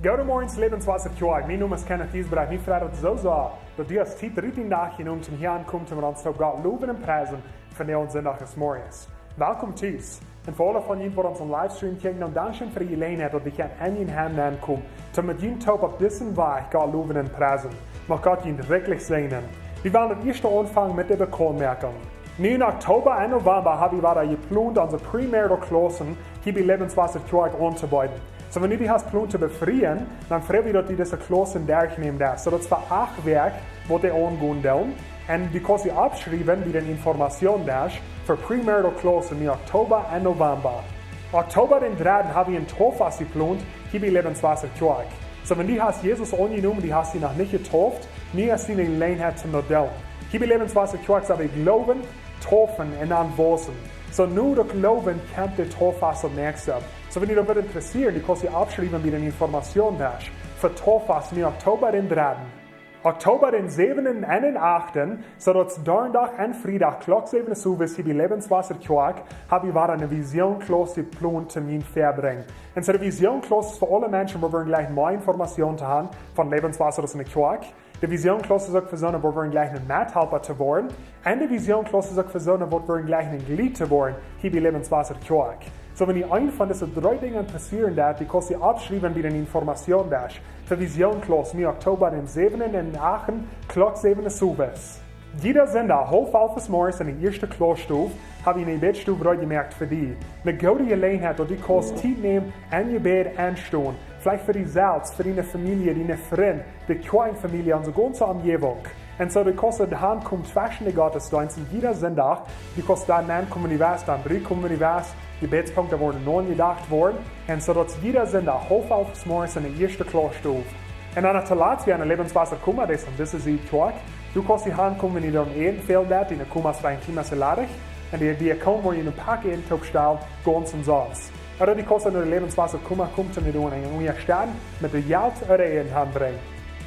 Goedemorgens levenswasserkjøy. Min name is Kenneth Isberg. Min vrijdag zo dat du hast tid richtig nachgenommen zum Herrn kommt und uns zu Gott loben und preisen von der uns Sonntag des Morgens. Welkom thuis. En voor alle van jullie voor onze livestream kijken, dan dank je voor je leenheid dat ik aan je hand aankom. Te met jullie top op deze weg Gott loben und preisen. Mag Gott jullie wirklich segnen. Wir wollen das erste anfangen mit der Bekommmerkung. Nu in Oktober und November haben wir geplant, unsere Primärdo Klassen hier bei Lebenswasserkjøy anzubieten. So, wenn du die hast geplant zu befreien, dann freuen wir, dass du diese Klassen durchnehmen darfst. So, das war 8 Werk, wo die angehen wollen. Und du kannst sie abschreiben, wie du Informationen hast, für Primärdo Klassen in Oktober und November. Oktober den 3. haben wir ein Tauffass geplant, hier bei Lebenswasserkjøy. So, wenn du hast Jesus angenommen, die hast du noch nicht getauft, nie hast du die Gelegenheit zum Modell. Hier bei Lebenswasserkjøy haben wir Glauben, Taufen und dann Wasen. So, nur durch Glauben kommt der Tauffass am nächsten. So, wenn dich das interessiert, du kannst dich abschreiben, wie du Informationen hast. Für Tauffass in Oktober den 3. Oktober den 7. und den 8. So, dass Donnerstag und Freitag, Klock 7 Uhr, hier bei Lebenswasserkjøy, habe ich eine Vision-Klasse geplant, Termin verbringen. Und so, die Vision-Klasse ist für alle Menschen, wo wir gleich mehr Informationen haben von Lebenswasser aus der Kjøy. Die Vision-Klasse ist auch für so, wo wir gleich einen Mithelfer zu werden. Und die Vision-Klasse ist auch für so, wo wir gleich ein Glied zu werden, hier bei Lebenswasserkjøy. So, wenn ihr einen von diesen 3 Dingen passieren darf, die kannst du abschreiben, wie du Informationen hast. Für Vision-Klasse im Oktober den 7. und den 8. Klock 7 Uhr. Jeder Sender, halb 11 morgens in der ersten Klassstufe, habe ich eine Bettstufe gemerkt für dich. Eine gute Gelegenheit, dass du kannst Zeit nehmen und ihr Bett anstehen. Vielleicht für dich selbst, für deine Familie, deine Freunde, die Kjøy-Familie und so ganze Umgebung. Und so, du kannst daheim kommen zwischen den Gottesdiensten, jeder Sonntag, du kannst da kommen, dann kommen, die Gebetspunkte wurden neu gedacht worden. Und so, dass jeder Sonntag halb 11 morgens in der ersten Klassstufe. Und dann zuletzt, wir an Lebenswasser kommen, das ist die Kjøy. Du kannst die Hand kommen, wenn du am Eden fehlt, in der Kummas rein klimatische und die kommen, wo ihr ein Pack in den stellt, ganz umsonst. Oder die kannst du in der Lebenswasser kommen, kommt und wir stehen mit der Geld oder in die Hand bringen.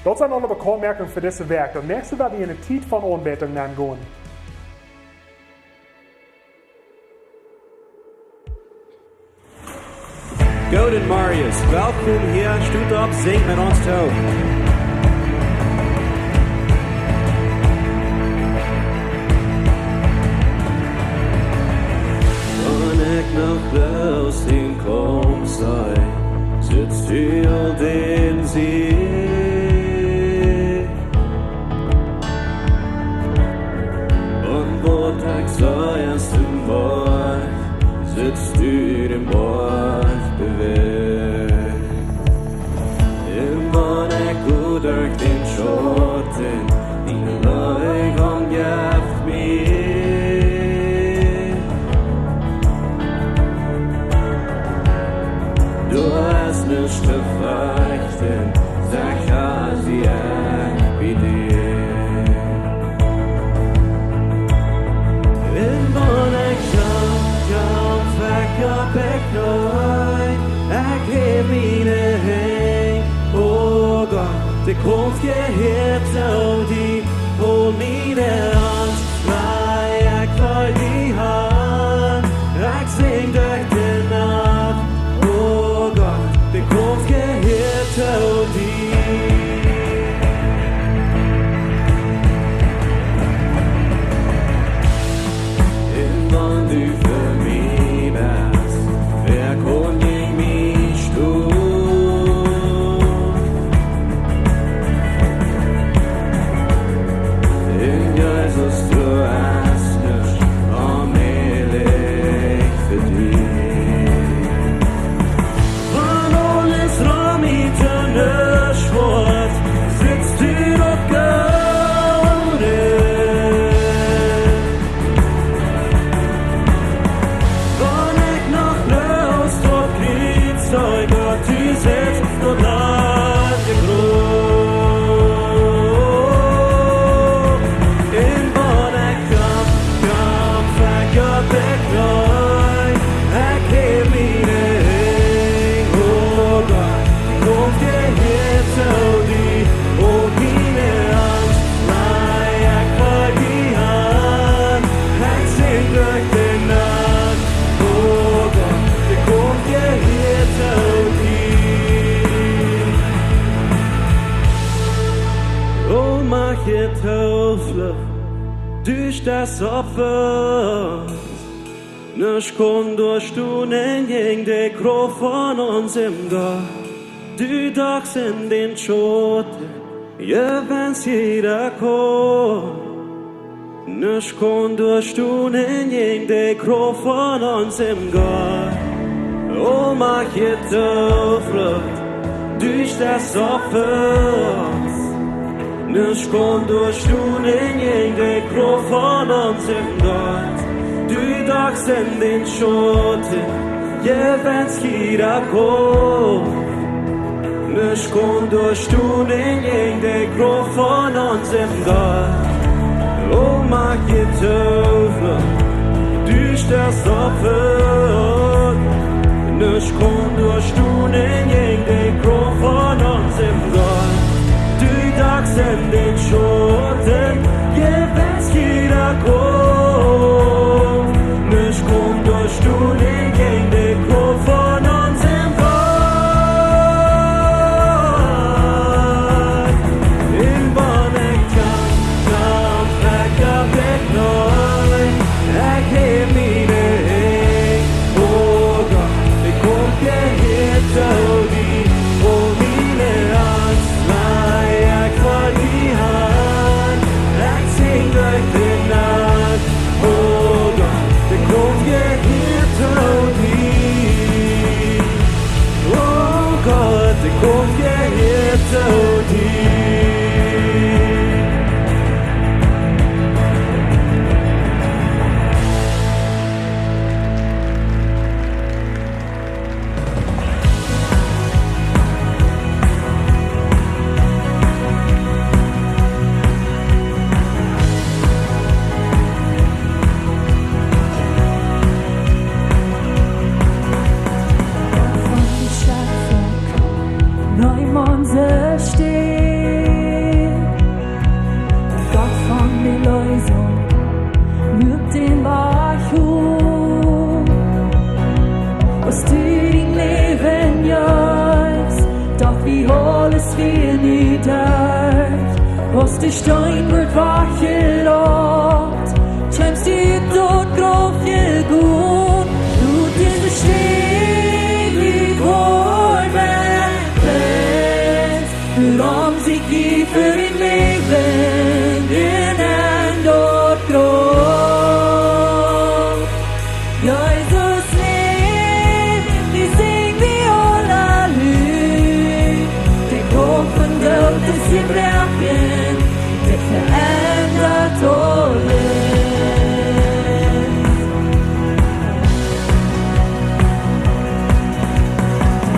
Das sind alle Bekommmerkungen für dieses Werk. Und nächstes werden wir in eine Zeit von Anbetung angehen. Golden Marius, welkom hier, stoet op, zing met ons toe. Wanneer ik nog bloos in kom zijn, zit stil in zee. Und wo Tag sei es im Wald, sitzt du im Wald bewegt. Immer der gut durch den Schotten, die Leugung gibt mir. Du hast nicht zu fürchten, sag ja, sie wie dir. In Bonnet jump, back up, ik heb mine heen. Oh Gott, de komt gehebt zo diep, hol mine hand, maar ik val die hand, ik zing durch de nacht. Oh Gott, de komt gehebt zo diep. In wann du für mich bist, wer kann gegen mich stehen? durch das Opfer. Nicht kon durchstunden gegen die Kraft von unserem Gott. Du dachst in den Schoten, ja, wenn's jeder kommt. Nicht kon durchstunden gegen die Kraft von unserem Gott. Oh, mach ihr Flucht durch das Opfer. Nicht kon durchstunden gegen die Kraft von unserem Gott. Du dachst in den Schoten, ja, wenn's jeder kommt. Nicht kon durchstunden gegen die Kraft von unserem Gott. Oh, mach ihr Flucht durch das Opfer. Nicht kon durchstunden gegen die Kraft von unserem Gott. Du dachst in den Schoten, ja, wenn's jeder kommt. Nicht kon durchstunden gegen die Kraft von unserem Gott. In Bonnekamp, weg ab der Knoll, heb mine heen. Oh Gott, ik kom hierher til die, og mine ansvar, jeg får de hand, jeg synger din navn. Oh Gott, ik kom hierher til die. Oh Gott, ik kom hierher til die. Als de stein wordt weggelokt, klemst die dort grof je goed. Doet in de steen die voor mij bent. Waarom zie ik voor in leven in en dort grof. Jezus leeft, die zingt wie halleluja. De kroon van dood is gebroken. Verändert alles.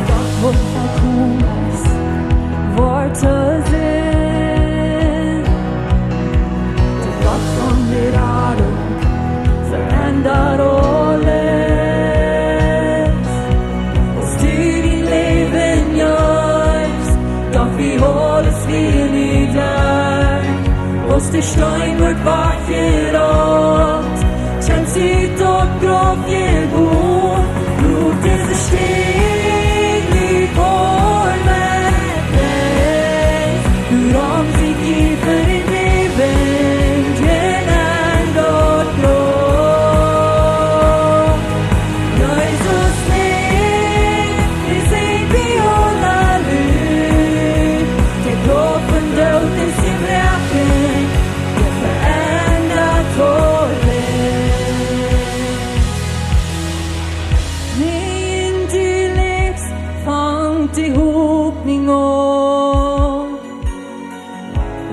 Gott wird verkündet, Worte sind. Der Gott von der Erde verändert alles. Was du dein Leben gibst, doch wie alles wir nicht da. Als de stein wordt weggerokt, klemmt sie dort grof je goed. Doet deze steen die voor mij brengt. Waarom zie ik voor in leven in en dort grof. Jezus leeft, die zingt wie halleluja. De kroon van dood is gebroken. Die Hoffnung an.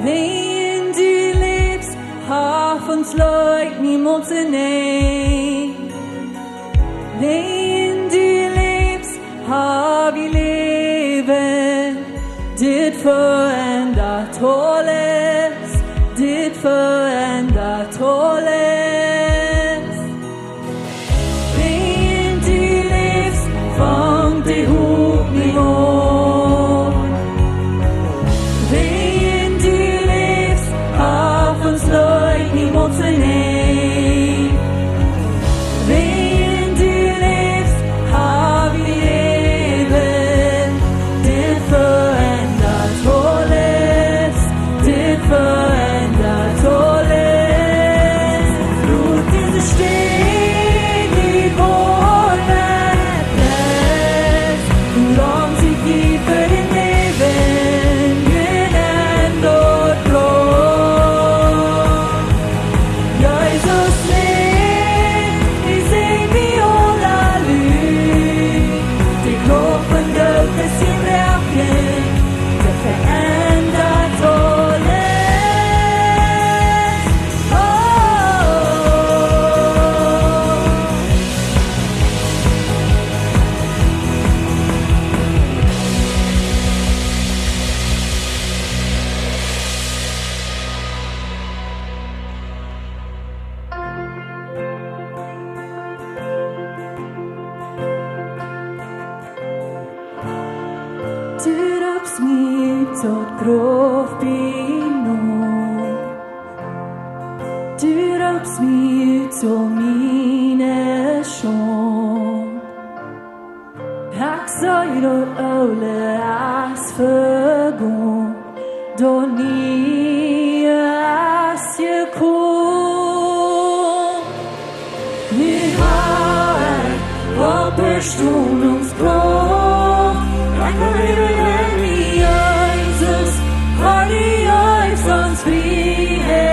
Wenn du lebst, hab uns Leute niemals nehmen. Wenn du lebst, hab ich Leben. Dit verändert alles. Dit verändert alles. Wenn du lebst, fang die Hoffnung an. Wenn du lebst, hab uns Leute niemals nehmen. Wenn du lebst, hab ich Leben. Dit verändert alles. Du rops mig ut åt grovbinor. Du rops mig ut så mine sjån. Haksøyr og øle as forgån. Då nye as je kom. Nu har jeg opperstonungsspråk. Jeg kan leve hjem i Jesus. Har i Øysons frihet.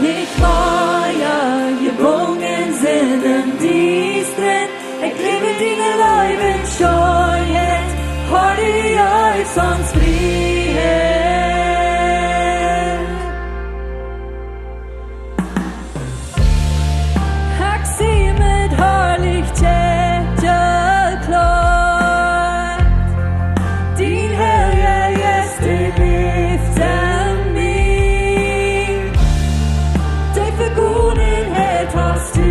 Nicht Meier, gebungen sinnen distret. Jeg lever dine Leiben skjøyet. Har i Øysons frihet. Jeg sier med herlig kjærlighet. Din Herre gjester lyfter mig. Deg for godhet hast du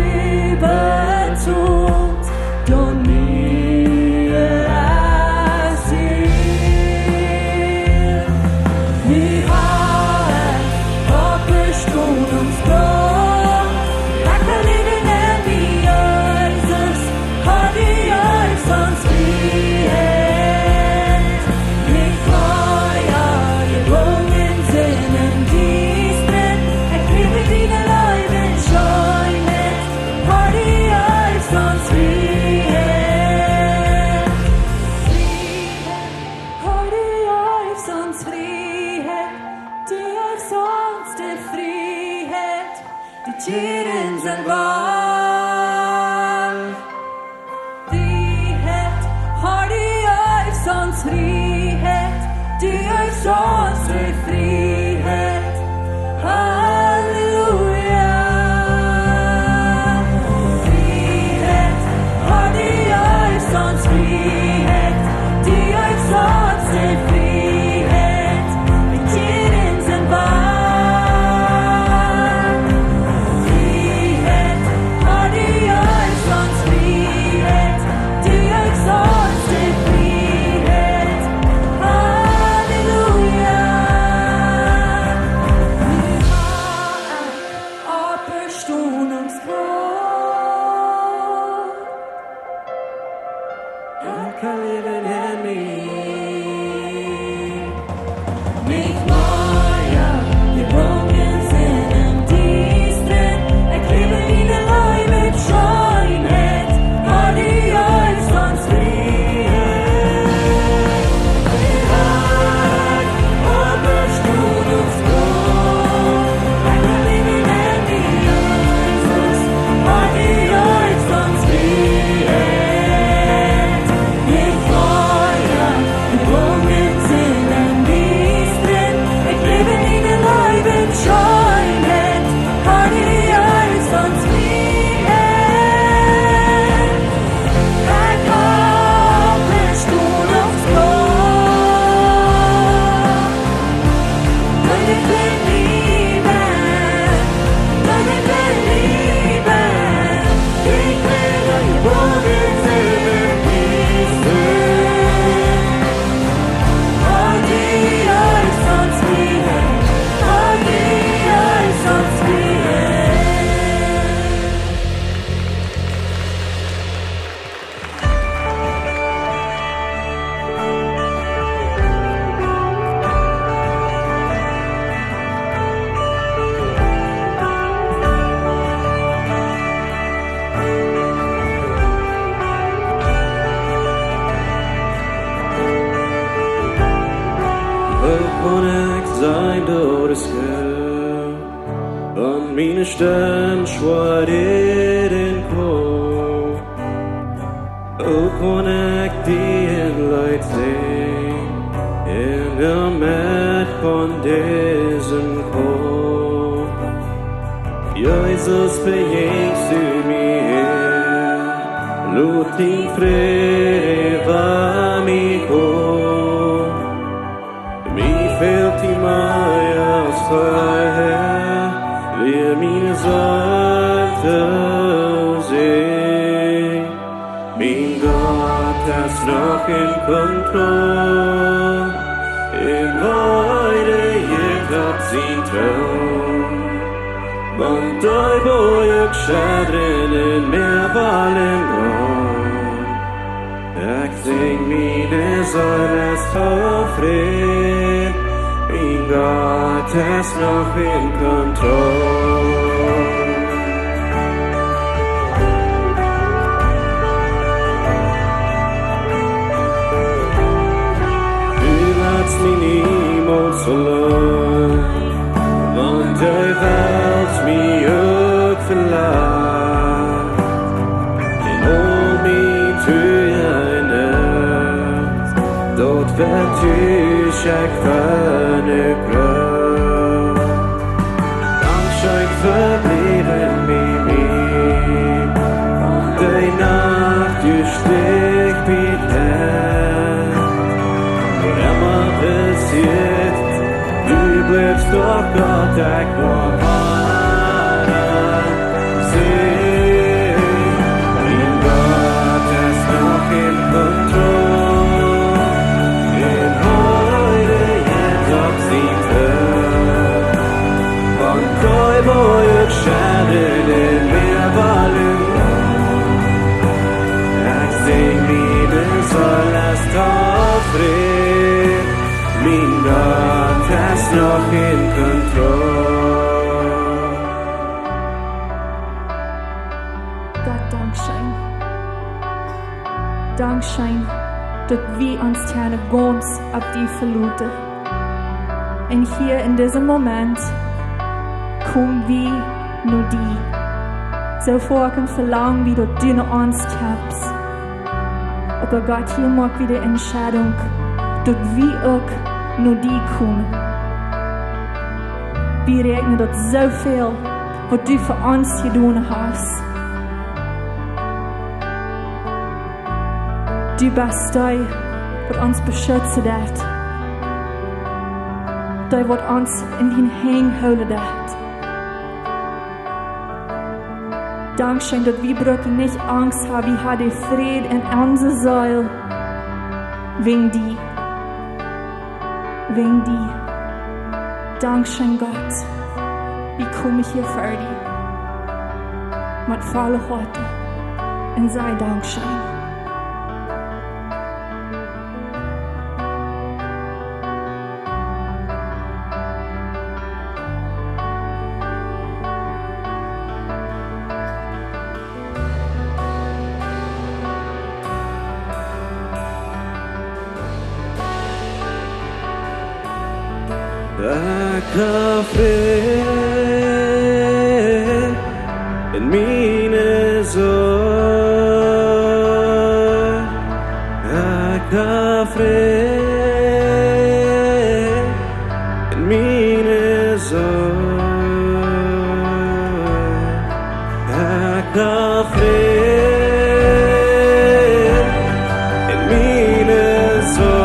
betont. Då nye er syr. Nu har jeg opperstonungsspråk. Jeg kan leve ned i Jesus. Har i Øysons frihet. Nicht Meier, gebungen sinnen distret. Jeg lever dine Leiben skjøynet. Har i Øysons frihet. Har i Øysons frihet. Du Øysons til frihet. Du kyrens en valg. Frihet. Har i Øysons frihet. Du Øysons til frihet. Halleluja. Frihet. Har i Øysons frihet. Du Øysons til frihet. Du kyrens en valg. Frihet. Har i Øysons frihet. Du Øysons til frihet. Halleluja. Nu har jeg opperstonungsspråk. Jeg kan leve hjem i Nicht Meier, gebungen sinnen distret. Jeg lever dine Leiben skjøynet. Har i Øysons frihet. Vi har opperstonungsspråk. Jeg kan leve ned i Jesus. Har i Øysons frihet. Nicht Meier, gebungen sinnen distret. Jeg lever dine Leiben skjøynet. Har i Øysons frihet. Jeg har opperstonungsspråk. Løgnet for livet. Løgnet for livet. Jeg lever gebungen sinnen distret. Har i Øysons frihet. Har i Øysons frihet. Verkonekt sein dårskap. An mine stem schwaderen ko. Verkonekt din light thing. In the mat von diesen ko. Jesus bejegst du mir. Låt din fred vara mig ko. Fällt i Majas Freiheit, lehr mir Seite sehen. Mein Gott, das ist noch in Kontrolle. In heute geht ab sin Traum. Want doi boy ik schadren in meer ballen grond. Ik zing mine zoles tofred. Mijn God is nog in Kontrolle. Niemals verloren, want hij wilt mij ook verlaat. En al mijn treuen uit, dat werd u schek van uw kracht. Dankzij verbleven bij mij, want de nacht u sticht bij du bleibst doch Gott, ich war sehen. Mein Gott ist noch in Kontrolle. In heute jetzt auf sie wird. Von Teufel ich schaden in mir Ballen. Ich sing wieder soll es aufreden. Mein Gott ist noch in Kontrolle. Gott, Dankeschön. Dankeschön, dass wir uns gerne ganz auf die verluten. Und hier in diesem Moment kommen wir nur die. So vorkommen verlangen, wie du noch uns habst. Aber Gott, hier macht wieder Entscheidung, dass wir auch nur die kommen. Wir rechnen dat zoveel wat du für uns getan hast. Du bist der, wat ons beschützen wird. Der, wat uns in den Händen houden wird. Dankeschön, dass wir brauchen nicht Angst haben, wir haben Frieden in unserer Seele. Wegen die. Wegen die. Dankeschön, Gott. Wie komme ich hier für dich? Mit voller Worte. Und sei Dankeschön. Café in meine Sorge, Café in meine Sorge, Café in meine Sorge.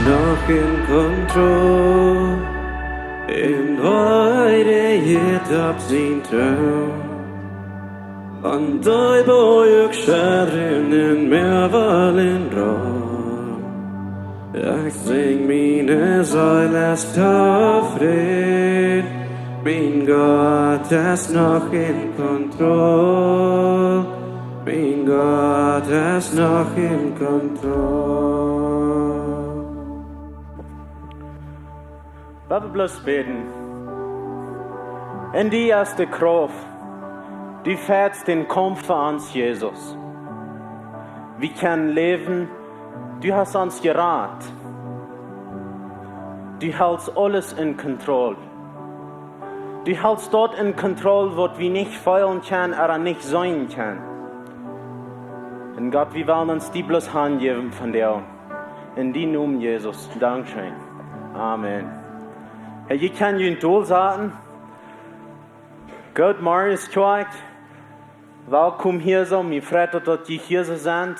Noch in Kontrolle, in heute geht ab sin Traum. An doi boy ik schadren in meer vallen rom. Ich sing meine Seele ist aufred, mein Gott ist noch in Kontrolle, mein Gott ist noch in Kontrolle. Laten we bloß beten. In die erste Kraft, du fährst den Kampf für uns, Jesus. Wir können leben, du hast uns gerat. Du hältst alles in Kontrolle. Du hältst dort in Kontrolle, was wir nicht feiern können oder nicht sein können. Und Gott, wir wollen uns die bloß Hand geben von dir. In die Namen Jesus. Dankeschön. Amen. Hey, ich kann Ihnen toll sagen. Gott, Marius Tjoak. Willkommen hier so. Mir freut es, dass die hier so sind.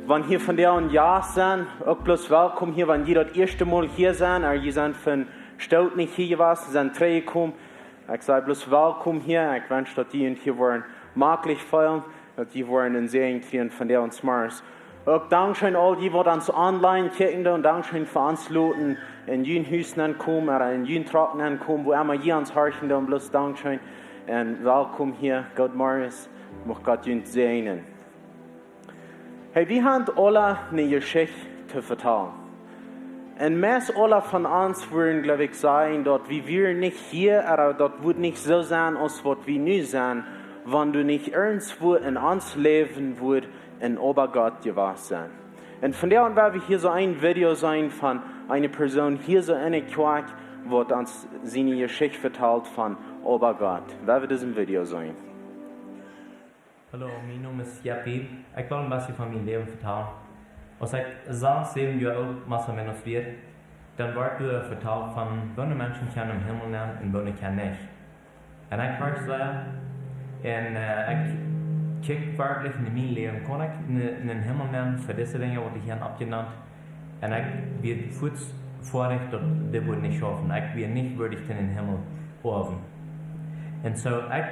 Wenn hier von dir ein Jahr sind, auch bloß willkommen hier, wenn die das erste Mal hier sind, oder die sind von Stadt nicht hier gewesen, sind drei gekommen. Ich sage bloß willkommen hier. Ich wünsche, dass die hier wollen maglich feiern, dass die wollen einen Segen kriegen von dir und Mars. Auch Dankeschön all die, die uns online kicken, und Dankeschön für uns Leute in jenen Hüsten kommen, oder in jenen Trocknen kommen, wo immer hier uns horchen, und bloß Dankeschön. Und willkommen hier, Gott Marius, mag Gott uns segnen. Hey, wir haben alle eine Geschichte zu vertellen. Und meist alle von uns würden, glaube ich, sagen, dass wir nicht hier, oder das wird nicht so sein, als was wir nu sind, wenn du nicht irgendwo in uns leben würdest, in Obergott gewesen sein. Und von der an werden wir hier so ein Video sein von einer Person hier so in der Kirche, die uns seine Geschichte vertelt von Obergott. Wer wird diesem Video sein? Hallo, mein Name ist Jappi. Ich will ein bisschen von meinem Leben vertellen. Als ich 7 Jahre alt Masse menos wird, dann wird du vertelt von, welche Menschen kann im Himmel nehmen und welche kann nicht. Und ich war sehr, und ich kijk wirklich in mijn leven, kon ik in den Himmel nemen voor deze dingen wat ik hier abgenannt. En ik werd voets voorrecht dat dit wordt niet schaffen. Ik werd niet würdig in den Himmel hoven. En zo, ik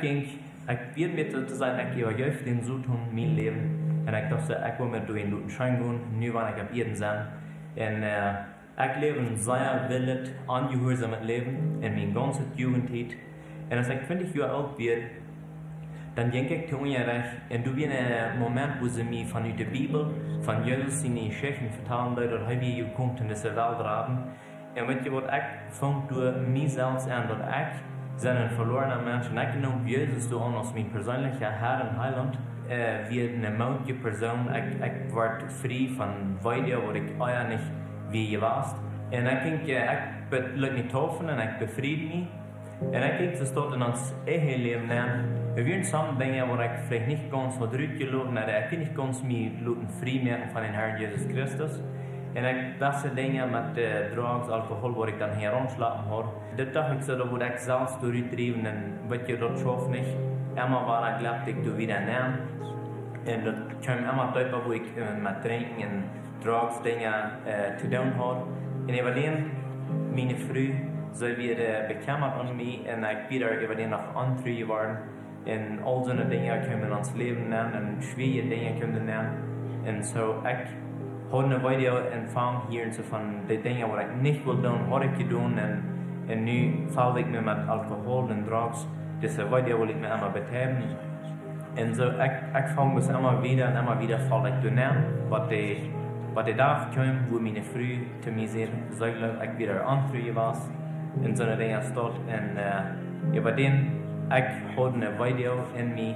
werd met te zijn, ik übergeef den zo tun, mijn leven. En ik dacht, ik wil met door een luten schein gaan, nu wanneer ik op Erden zijn. En ik leef een zeer willig, angehoorzaam leven in mijn ganze Jugendtijd. En als ik 20 jaar oud werd, dan denk ik te onrecht, en toen weer een moment wo ze mij vanuit de Bijbel, van Jezus zijn geschichten vertellen, dat hij weer komt in deze wereld raden. En weet je wat ik vond door mijzelf aan, dat ik zijn een verloren mens, en ik noem Jezus door als mijn persoonlijke Herr en Heiland, weer een moeilijke persoon, ik word vrij van wijden wat ik eigenlijk niet wie was. En ik denk, ik ben niet toffen en ik bevrijd me. En ik denk, ze staat in ons eigen leven nemen. We willen samen dingen waar ik vielleicht niet ganz wat uitgelopen heb, ik kan niet ganz mij laten vrijmaken van de Heer Jezus Christus. En dat zijn dingen met drugs, alcohol, waar ik dan hier rondslapen hoor. Dat dacht ik zo, dat word ik zelfs door uitdreven en weet je, dat schaf niet. Eenmaal waar ik leefde, ik doe weer nemen. En dat kwam eenmaal uit waar ik met drinken en drugs dingen te doen had. En ik alleen, mijn vrouw, zij weer bekenderd aan mij en ik weer even nog andere geworden. En al zo'n dingen kunnen ons leven nemen en schwere dingen kunnen nemen. En zo, ik had een video ontvangen hier en zo van de dingen wat ik niet wil doen, had ik gedaan. En nu val ik me met alcohol en drugs. Dus de video wil ik me allemaal betalen. En zo, ik vang dus allemaal weer val ik doen nemen. Wat de dag kwam, wo mijn vrouw te mij zei, zuidelijk ik weer andere was. En zo'n dingen stond. En über den ik had een video in mij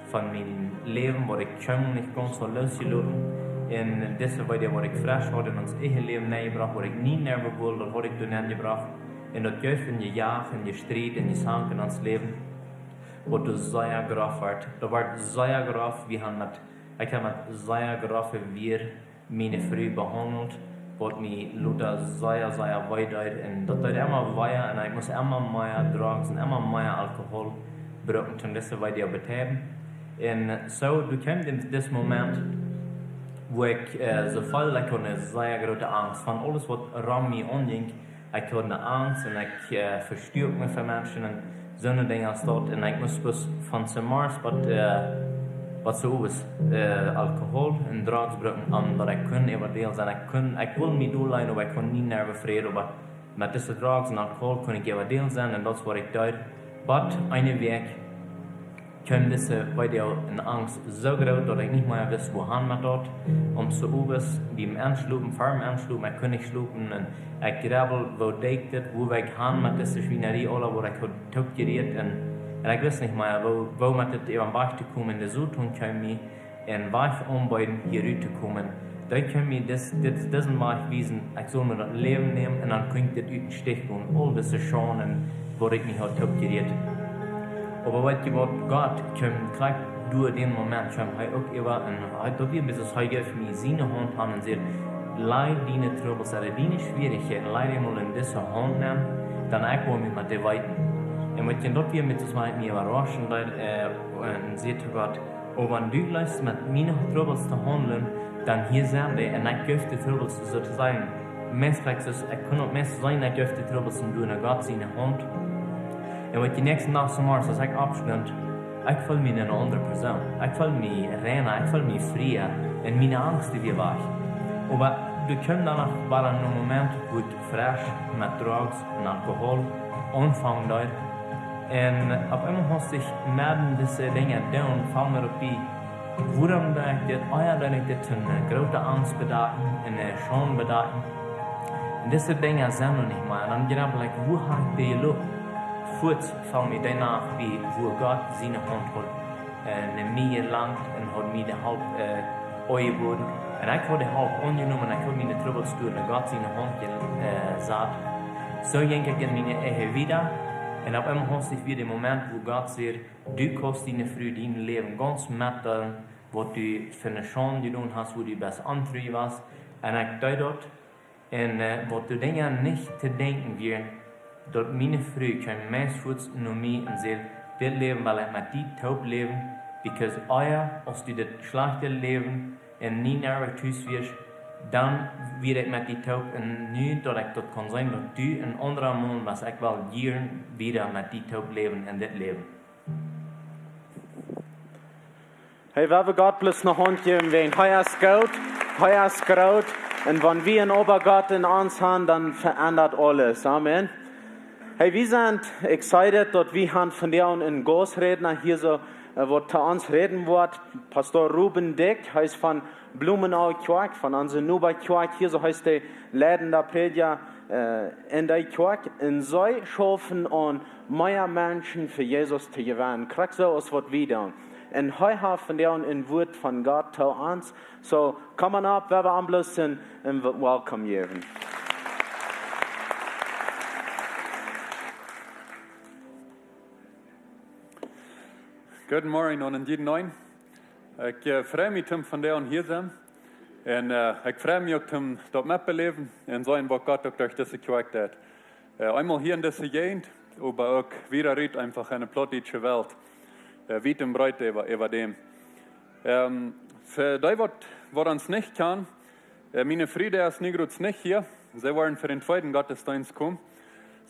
van mijn leven, wat ik helemaal niet kon zo losgelaten. En deze video wat ik fresh had in ons eigen leven neergebracht, wat ik niet naar wilde, dat had ik toen aangebracht. En dat juist in je jaag, in je strijd, in je zank in ons leven, wat de zeer graaf wordt. Dat wordt zeer graaf, ik heb met zeer graaf weer mijn vrouw behandeld. Wat mij Luther zeer weiter en dat deed immer weiter en ik moest immer meer drugs en immer meer alcohol gebruiken toen deze video betalen. En zo, toen kwam dit moment wo ik zo voll ik had een zeer grote angst van alles wat rond mij omging. Ik had een angst en ik verstuurde me van mensen en zo'n dingen stond en ik moest dus van zijn mars wat zo is, alcohol en drugs gebruiken omdat ik kon everdeel zijn. Ik wil me doorleiden, maar ik kon niet naar bevrijden, maar met deze drugs en alcohol kon ik everdeel zijn en dat is wat ik deed. Maar een week Kom disse, weil die in Angst so groß, dass ich nicht mehr wusste, wohin man dort, so ubes, beim Anschlupen, vorm Anschlupen, ich kann nicht schlupen, und ich grabbel, wo deck das, wo ich hin mit dieser Schweinerei, oder wo ich tot gerät, und ich wusste nicht mehr, wo man das eben weiter kommen, in der Südung kann mir, und weich umbeiden, hier rüber kommen. Da kann mir diesen Weg wiesen, ich soll mir das Leben nehmen, und dann kann ich das über den Stich gehen, all diese Schauen, wo ich mich tot gerät. Aber wat je wat Gott kommt gleich durch den Moment, kommt er auch über und da wir bis es heute für mich seine Hand haben und sagt, leid deine Troubles, deine Schwierigkeiten, leid mal in diese Hand nehmen, dann ich will mich mit dir weiten. Und wat je dort wir mit das Weiten überraschen, und sagt Gott, oh wenn du gleich mit meinen Troubles zu handeln, dann hier sind wir und ich gebe die Troubles sozusagen. Meistens, ich kann auch meistens sein, ich gebe die Troubles und du in Gott seine Hand. En wat je nächsten Tag so machst, als ich abschnitt, ich fühle mich eine andere Person. Ich fühle mich reiner, ich fühle mich freier und meine Angst die wir weg. Aber du kommst danach bara einen Moment, wo du frisch mit Drugs und Alkohol anfangen dort. Und auf einmal hast du dich mehr diese Dinge tun, fallen mir auf die, warum da ich das, da ich das eine große Angst bedeuten, eine Scham bedeuten. Und diese Dinge sind noch nicht mehr. Und dann glaube ich, wo habe ich die Luft? Voort van mij daarna wie wo Gott seine Hand hat in mir Land und hat mir den halb angeboten. Und ich habe den halb angenommen und ich habe meine Troubles durch und Gott seine Hand gesagt. So denke ich in meine Ehe wieder. Und auf einmal hast du wieder den Moment, wo Gott sagt, du kannst deine Frau, dein Leben ganz mitteilen, was du für eine Chance getan hast, wo du best antreu warst. Und ich tue dort. Und was du Dinge nicht zu denken wirst, dat meine Frau kan meesvoets naar mij en zegt, dit leven wil ik met die taub leven, because als du das schlechte leven en niet naar het thuis wirst, dan wird ik met die taub en nu dat ik dat kan zijn, dat du een andere man was ik wel hier wieder met die taub leven en dit leven. Hey, wir Gott bloß noch Hand geben, wen heuer ist gut, und wenn wir in Obergott in uns haben, dann verändert alles. Amen. Hey, wir sind excited, dass wir haben von dir einen Großredner hier so, wo zu uns reden wird. Pastor Ruben Dick heißt von Blumenau Kirche, von unserer Nuba Kirche. Hier so heißt der leitende Prediger in der Kirche. Und so schaffen und mehr Menschen für Jesus zu gewinnen. Krieg so aus was wieder. Und heute haben von dir ein Wort von Gott zu uns. So, come on up, wir haben bloß und welcome geben. Guten Morgen und jeden neuen. Ich freue mich, von der und hier sein. Und ich freue mich auch, dort mitbeleben und sein, was Gott auch durch diese Kirche hat. Einmal hier in dieser Gegend, aber auch wieder einfach eine plattdeutsche Welt. Weit und breit über dem. Für die, was uns nicht kann, meine Freunde ist nicht hier. Sie waren für den zweiten Gottesdienst gekommen.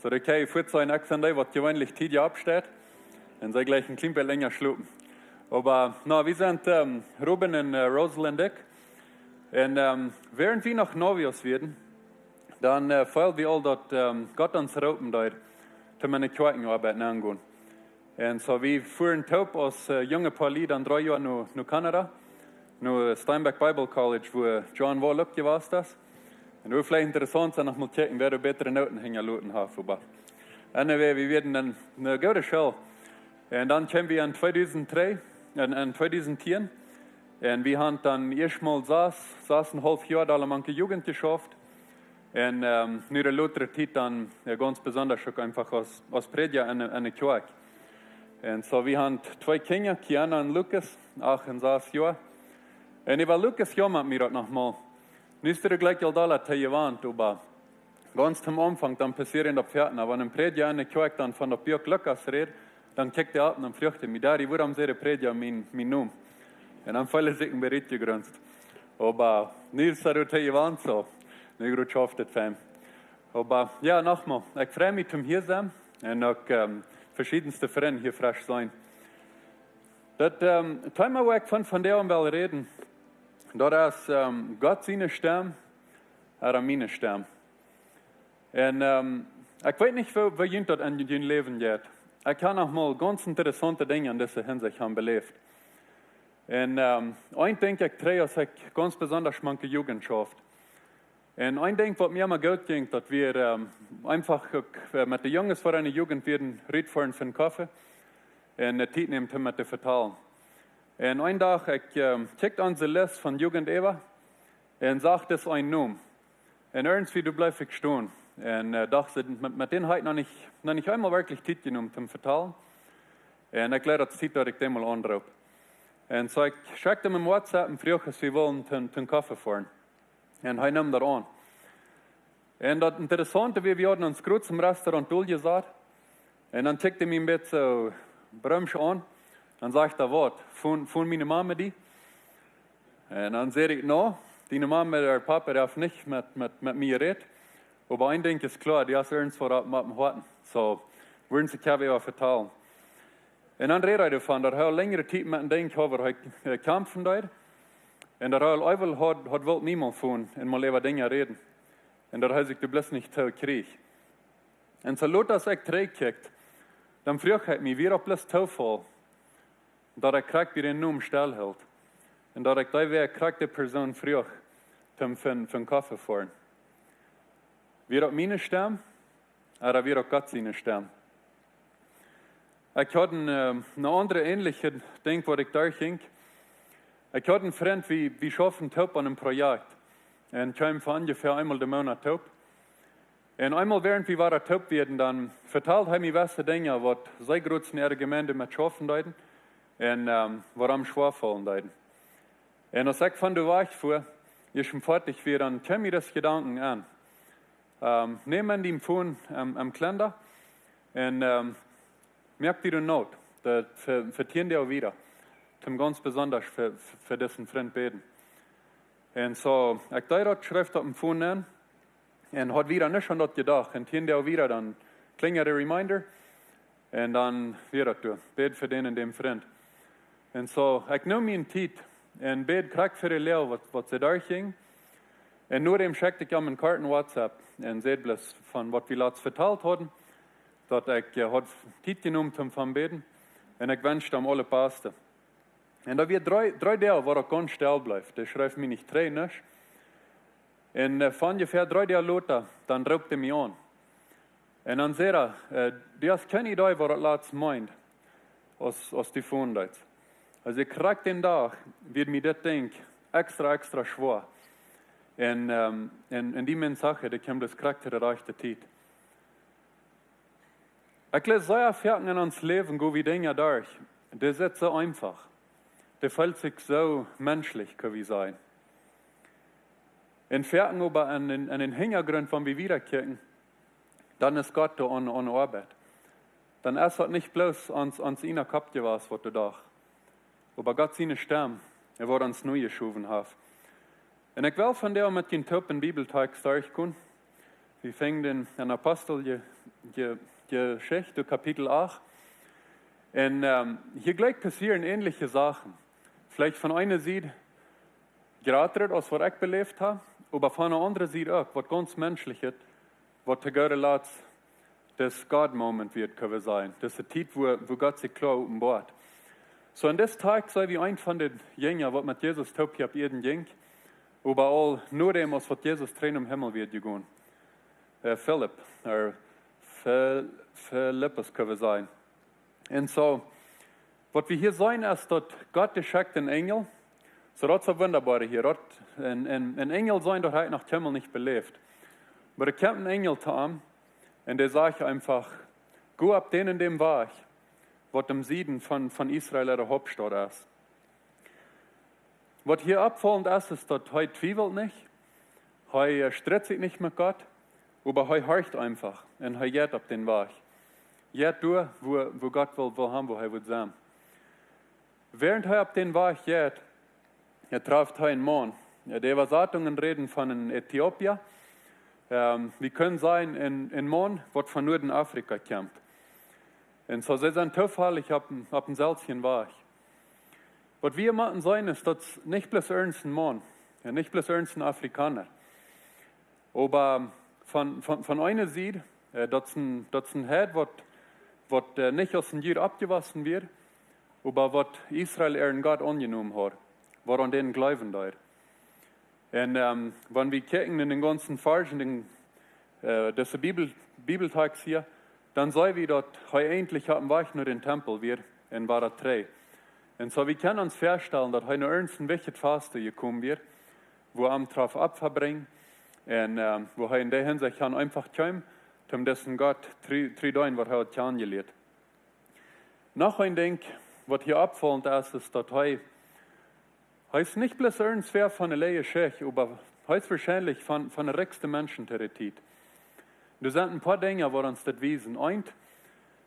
So, da kann ich vorstellen, ich sind die, was gewöhnlich Tidia absteht. Und sie gleich ein klein länger schlupen. Aber wir sind Ruben und Rosalind Dick. Und während wir noch Novios werden, dann feiern wir all, dass Gott uns rauben dort, zu meine Kirchenarbeit angehen. Und so wir fuhren taub aus junge Pauli dann 3 Jahre nach Kanada, nach Steinbeck Bible College, wo John Warlock gewesen ist. Und es vielleicht interessant sein, noch mal checken, wer bessere Noten hängen lassen hat. Aber anyway, wir werden dann eine gute Schule. Und dann kamen wir in 2003, in 2010. Und wir haben dann erstmal ein halbes Jahr da manche Jugend geschafft. Und in der Luther Zeit dann ganz besonders auch einfach aus Prediger in der Kirche. Und so wir haben 2 Kinder, Kiana und Lukas, 8 und 6 Jahre. Und über Lukas jammert mir das nochmal. Nicht gleich all da Taiwan, aber ganz am Anfang dann passieren die Pferden. Aber wenn ein Prediger in der Kirche dann von der Björk Lukas redet, dann kickt er ab und fragt er mich, Daddy, warum sehr Prediger mein Name? Und dann fallen sich ein Bericht gegrünzt. Aber nicht so Taiwan so, nicht gut schafft das Fan. Aber ja, nochmal, ich freue mich, hier zu sein und auch verschiedenste Freunde hier frisch sein. Das Thema, wo ich von der will reden, das ist Gott seine Stimme oder meine Stimme. Und ich weiß nicht, wie jemand das in dein Leben geht. ich habe noch mal ganz interessante Dinge in dieser Hinsicht haben belebt. Und ein Ding, ich drehe, dass ich ganz besonders manche Jugendschaft. Und ein Ding, was mir immer gut ging, dass wir einfach mit den Jungs vor einer Jugend werden Ried fahren für einen Kaffee und eine Zeit nehmen, mit der vertalen. Und ein Tag, ich checkte an die Liste von Jugend Eva und sagte das ein Namen. Und irgendwie, du bleibst ich stehen. Und dachte, mit denen heute noch nicht einmal wirklich Zeit genommen zum Vertalen. Und ich lehre das Zeit, dass ich den mal anrufe. Und so ich schickte ihm im WhatsApp und fragte, dass wir wollen zum Kaffee fahren. Und er nahm da an. Und das Interessante, wir hatten uns kurz im Restaurant durchgesagt. Und dann checkte er mich ein bisschen so bremsch an. Dann sagte er, was, von meine Mama die? Und dann sage ich, no, deine Mama, der Papa darf nicht mit mir reden. Aber ein Ding ist klar, die hast irgendwo mit dem Horten. So, würden sie Kaffee vertalen. Und dann rede ich davon, dass er längere Zeit mit dem Ding über kämpfen dort. Und dass er überall hat niemand von und mal über Dinge reden. Und dass er sich die bloß nicht kriegt. Und so laut das ich trägt, dann fragt er mich, wie er bloß Zufall, dass er kriegt, wie den Namen stillhält. Und dass ich da wer kriegt die Person fragt, für einen Kaffee fahren. Wie er meine Stimme, oder wie er Gott seine Stimme. Ich hatte eine andere ähnliche Ding, wo ich durchging. Ich hatte einen Freund, wie schaffen Taub an einem Projekt. Und ich kam von ungefähr einmal im Monat Taub. Und einmal während wir waren Taub werden, dann verteilt er mir was Dinge, was sehr groß in ihrer Gemeinde mit schaffen deuten und warum schwer fallen deuten. Und als ich von der Weg fuhr, ich schon fertig war, dann kam mir das Gedanken an. Nehmen die Phone am Kalender und merkt ihr Not, das vertieren die auch wieder. Zum ganz besonders für diesen Freund beten. Und so, ich da dort Schrift auf dem Phone an und hat wieder nicht an das gedacht. Und tieren die auch wieder, dann klingelt der Reminder und dann wieder du, bet für den und dem Freund. Und so, ich nehme mir einen Zeit und bet krieg für die Lehre, was sie durchging. Und nur dem schickte ich am Karten WhatsApp und seht bloß von was wir letztes verteilt hatten, dass ich hat Zeit genommen zum Beten und ich wünschte am alle Paste. Und da wird drei Tage, wo er ganz still bleibt. Der schreibt mich nicht drei, nicht? Und von ungefähr 3 Tage later, dann ruft er mich an. Und dann sagt er, du hast keine Idee, was er letztes meint, aus die Phone. Also ich krieg den Tag, wird mir das Ding extra schwer. Und die Sache, die kommt das Charakter der rechte Zeit. Ich lese sehr Ferien in uns Leben, wo wir Dinge durch. Das ist so einfach. Der fällt sich so menschlich, kann wir sein. In Ferien aber an den Hintergrund, wenn wir wiederkehren, dann ist Gott da an Arbeit. Dann ist es nicht bloß ans inner Kopf gewesen, was du dachtest. Aber Gott seine Stimme, er wird uns neu geschoben haben. Und ich will von der mit den Top in Bibeltext durchgehen. Wir fangen in Apostelgeschichte, Kapitel 8. Und hier gleich passieren ähnliche Sachen. Vielleicht von einer Seite gerade aus was ich belebt habe, aber von einer anderen Seite auch, was ganz Menschliches, was der Gott lässt, das God-Moment wird, können wir sein. Das ist die Zeit, wo Gott sich klar offenbart. So an diesem Tag sei wie ein von den Jüngern, was mit Jesus taub auf jeden ging, überall nur dem, was Jesus drin im Himmel wird gegangen. Philippus können wir sein. Und so, was wir hier sehen, ist, dass Gott schickt einen Engel. So, das ist so wunderbar hier. Ein Engel sein, der heute nach dem Himmel nicht belebt. Aber da kommt ein Engel zu ihm und der sagt einfach, geh ab den in dem Weg, was im Süden von Israel der Hauptstadt ist. Was hier abfallend ist, dass er zweifelt nicht, er stritzt sich nicht mit Gott, aber er horcht einfach und er geht auf den Weg. Geht durch, wo Gott will haben, wo er will sein. Während er auf den Weg geht, trifft er einen Mann. Die Übersetzungen reden von einem Äthiopier. Wir können sein, ein Mann, der von Nordafrika kommt. Und so sie sind zufällig auf dem selben Weg. Was wir machen sein, ist, dass nicht bloß ein Mann, nicht bloß ein Afrikaner, aber von einer Seite, dass ein Head, was nicht aus dem Jür abgewaschen wird, aber was Israel ihren Gott angenommen hat, woran denen glauben da. Und wenn wir kicken in den ganzen Versen, diese Bibeltags hier, dann sehen wir, dass heute endlich haben wir nur den Tempel wir in Bara 3. Und so wir können uns feststellen, dass heute ernsten wichtig Faste gekommen wird, wo am drauf abverbringen und wo heute in der Hinsicht einfach kommen, um dessen Gott drei Dein, was heute angelegt. Noch ein Ding, was hier abfallend ist, dass heute ist nicht bloß irgendwer von der Leie Schech, aber heute wahrscheinlich von der reichsten Menschen der Zeit. Da sind ein paar Dinge, die uns das wiesen. Eins,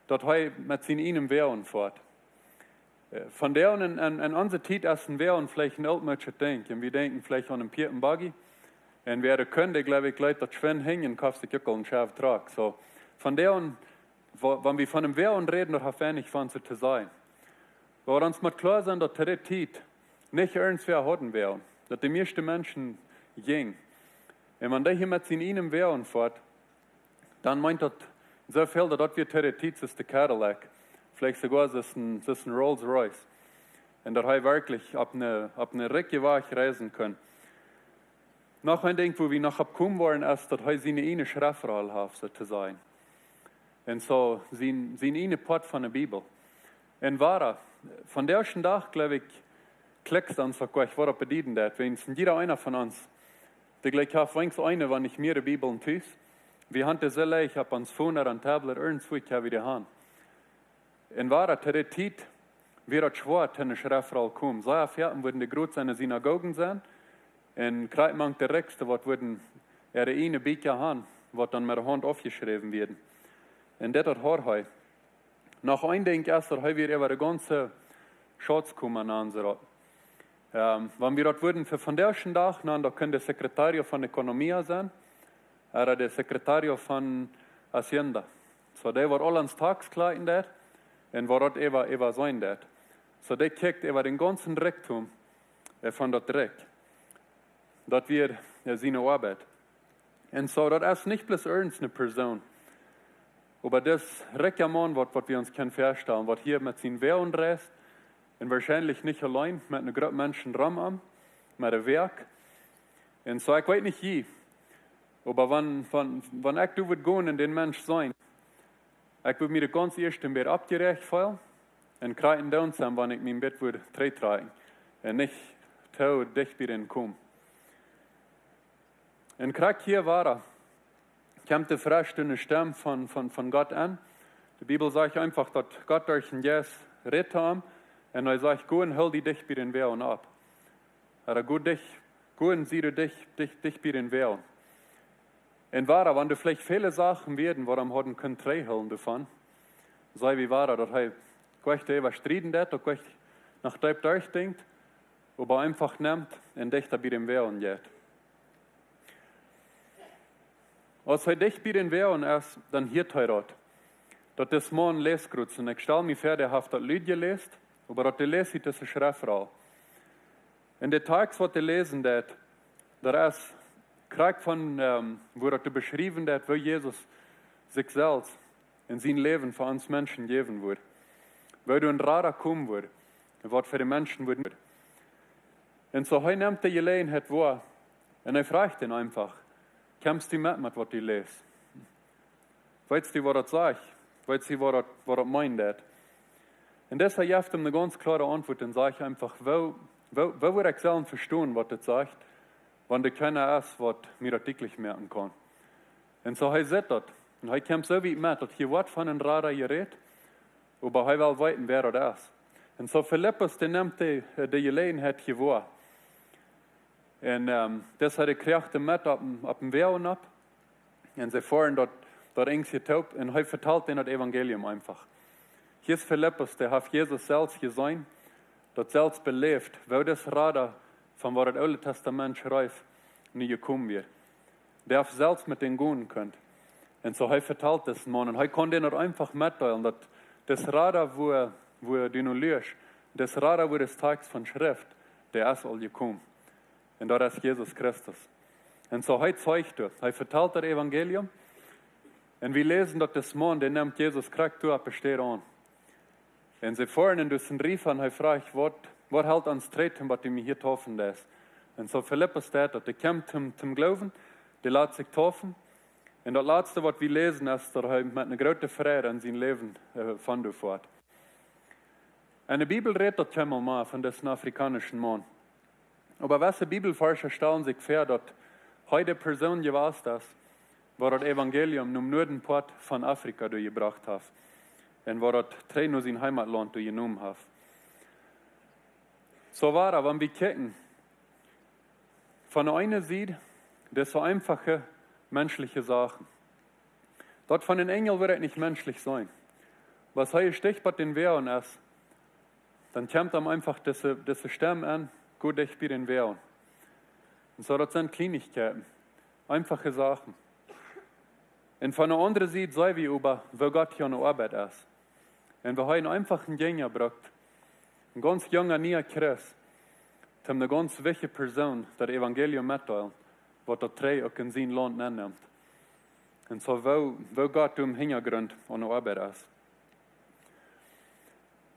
dass heute mit seinen Wehren fährt. Von der und an unserer Zeit ist ein Wehren vielleicht ein altmodisches Ding. Und wir denken vielleicht an einen Pierten Buggy. Und wer könnte, glaube ich, Leute, das Schwein hängen, kauft sich einen scharfen Trag. So, von der und, wenn wir von einem Wehren reden, dann hat wenig von zu sein. Aber uns muss klar sein, dass der Zeit nicht irgendwer hatten wären, dass die meisten Menschen ging. Und wenn der hier mit seinen Wehren fährt, dann meint das so viel, dass das wir Territiz ist der Cadillac. Vielleicht sogar ist es ein Rolls Royce. Und dass er wirklich auf eine richtige Weg reisen kann. Noch ein Ding, wo wir noch abgekommen waren, ist, dass er seine eine Schriftrolle hat, so zu sein. Und so, seine eine Part von der Bibel. Und war von der ersten Tag, glaube ich, klickst dann so gleich, was bedienen das. Wenn jeder einer von uns, der gleich hat, wenigstens eine, wenn ich mir die Bibel tue, wir haben das sehr ich habe ans Phone oder an Tablet irgendwo, ich habe wieder haben. Und war das der Zeit, wie das schwer, wenn eine Schriftrolle kommt. So Ferien würden die Groß seine Synagogen sein, und Kreitmann der Rechste, was würden eine Bücher haben, was dann mit der Hand aufgeschrieben werden. Und das hat heute. Nach ein Ding ist, dass wir über die ganze Schatz kommen an unsere. Wenn wir dort würden für von der ersten Tag, dann da können der Sekretär von Ökonomie sein, oder der Sekretär von Hacienda. So, der war all ans Tagskleiden dort, und war dort über sein dort. So, der kijkt über den ganzen Rektum von dort Dreck. Das wird seine Arbeit. Und so, das ist nicht bloß eine Person. Aber das reicht ja mal, was wir uns feststellen, was hier mit seinen Wehren reist, und wahrscheinlich nicht allein, mit einer Gruppe Menschen rum mit dem Werk. Und so, ich weiß nicht je. Aber wenn ich du würd gehen in den Mensch sein, ich würde mir das ganze erste im Bett abgerecht fallen, und kreiden down sein, wenn ich mein Bett würde tragen. Und nicht dich bei den kommen. Und gerade hier war kommt die freistehende Stimme von Gott an. Die Bibel sagt einfach, dass Gott durch den Jes redet hat. Und er sagt, go und hol dich bei den Wehren ab. Oder go und sieh dich bei den Wehren. Und war wenn du vielleicht viele Sachen werden, warum haben können treiheln davon, sei wie war dass er gleich überstriden hat, dass gleich nach dem durchdenkt, aber einfach nimmt und dich da bei den Wehren geht. Als er dich bei den Wehren ist, dann hier teuert. Dat das morgen lest gut. Und ich stelle mir vor, der hat das Lied gelesen, aber dat lese ich das Schriftrolle. In der Tags, was lesen, da ist Krieg von, wo das beschrieben wird, wie Jesus sich selbst in sein Leben für uns Menschen geben wird. Weil du ein Radar kommen wird, was für die Menschen wird. Und so heute nimmt der Gelegenheit wahr, und er fragt ihn einfach, kommst du mit was du lest? Weißt du, was das sagt? Weißt du, was das meint? Und deshalb gibt ihm eine ganz klare Antwort und sage ich einfach, wo würde ich selbst verstehen, was das sagt, wenn der keiner ist, was mir das täglich merken kann. Und so er sieht das. Und er kommt so weit mit, dass hier Wort von einem Radar gerät, aber er will weiten, wer das ist. Und so Philippus, der nimmt die Gelegenheit hier wahr. Und das hat er kriegt mit auf dem Wehren ab. Und sie fahren dort eng getaubt und er verteilt ihnen das Evangelium einfach. Hier ist Philippus, der hat Jesus selbst gesehen, das selbst belebt, weil das Radar von was das Alte Testament schreibt, nie gekommen wird. Der hat selbst mit denen gehen können. Und so er verteilt das Mann und er kann denen einfach mitteilen, dass das Radar, wo du noch liest, das Radar, wo das Text von Schrift, der ist all gekommen. Und das ist Jesus Christus. Und so heute zeigt er verteilt das Evangelium. Und wir lesen, dass das Mann, der nimmt Jesus kriegt, du besteht an. Und sie fahren in diesen Brief an, er fragt, was hält ans Treten, was du mir hier taufen lässt. Und so Philippus steht, dass der kommt zum Glauben, der lässt sich taufen. Und das Letzte, was wir lesen, ist, dass er mit einer großen Freude in sein Leben von du fährt. In der Bibel redet das schon mal von diesem afrikanischen Mann. Aber welche Bibelforscher stellen sich vor, dass heute Person gewesen ist, wo das Evangelium im Norden-Port von Afrika durchgebracht hat. Und wo das drei nur sein Heimatland durchgenommen hat. So war er, wenn wir gucken, von der einen Seite, das so einfache menschliche Sachen. Dort von den Engeln wird es nicht menschlich sein. Was hier stichbart den Wehren ist, dann kommt ihm einfach diese Stämme an, gut ich bei den Wehren. Und so, das sind Kleinigkeiten, einfache Sachen. Und von der anderen Seite sei wir über, wo Gott hier an der Arbeit ist. Und wir haben einen einfachen Gänger gebracht, ein ganz junger, neuer Christ, eine ganz wichtige Person, das Evangelium mitteilen, was der drei auch in sein Land nennt. Und so, wo Gott im Hintergrund an der Arbeit ist.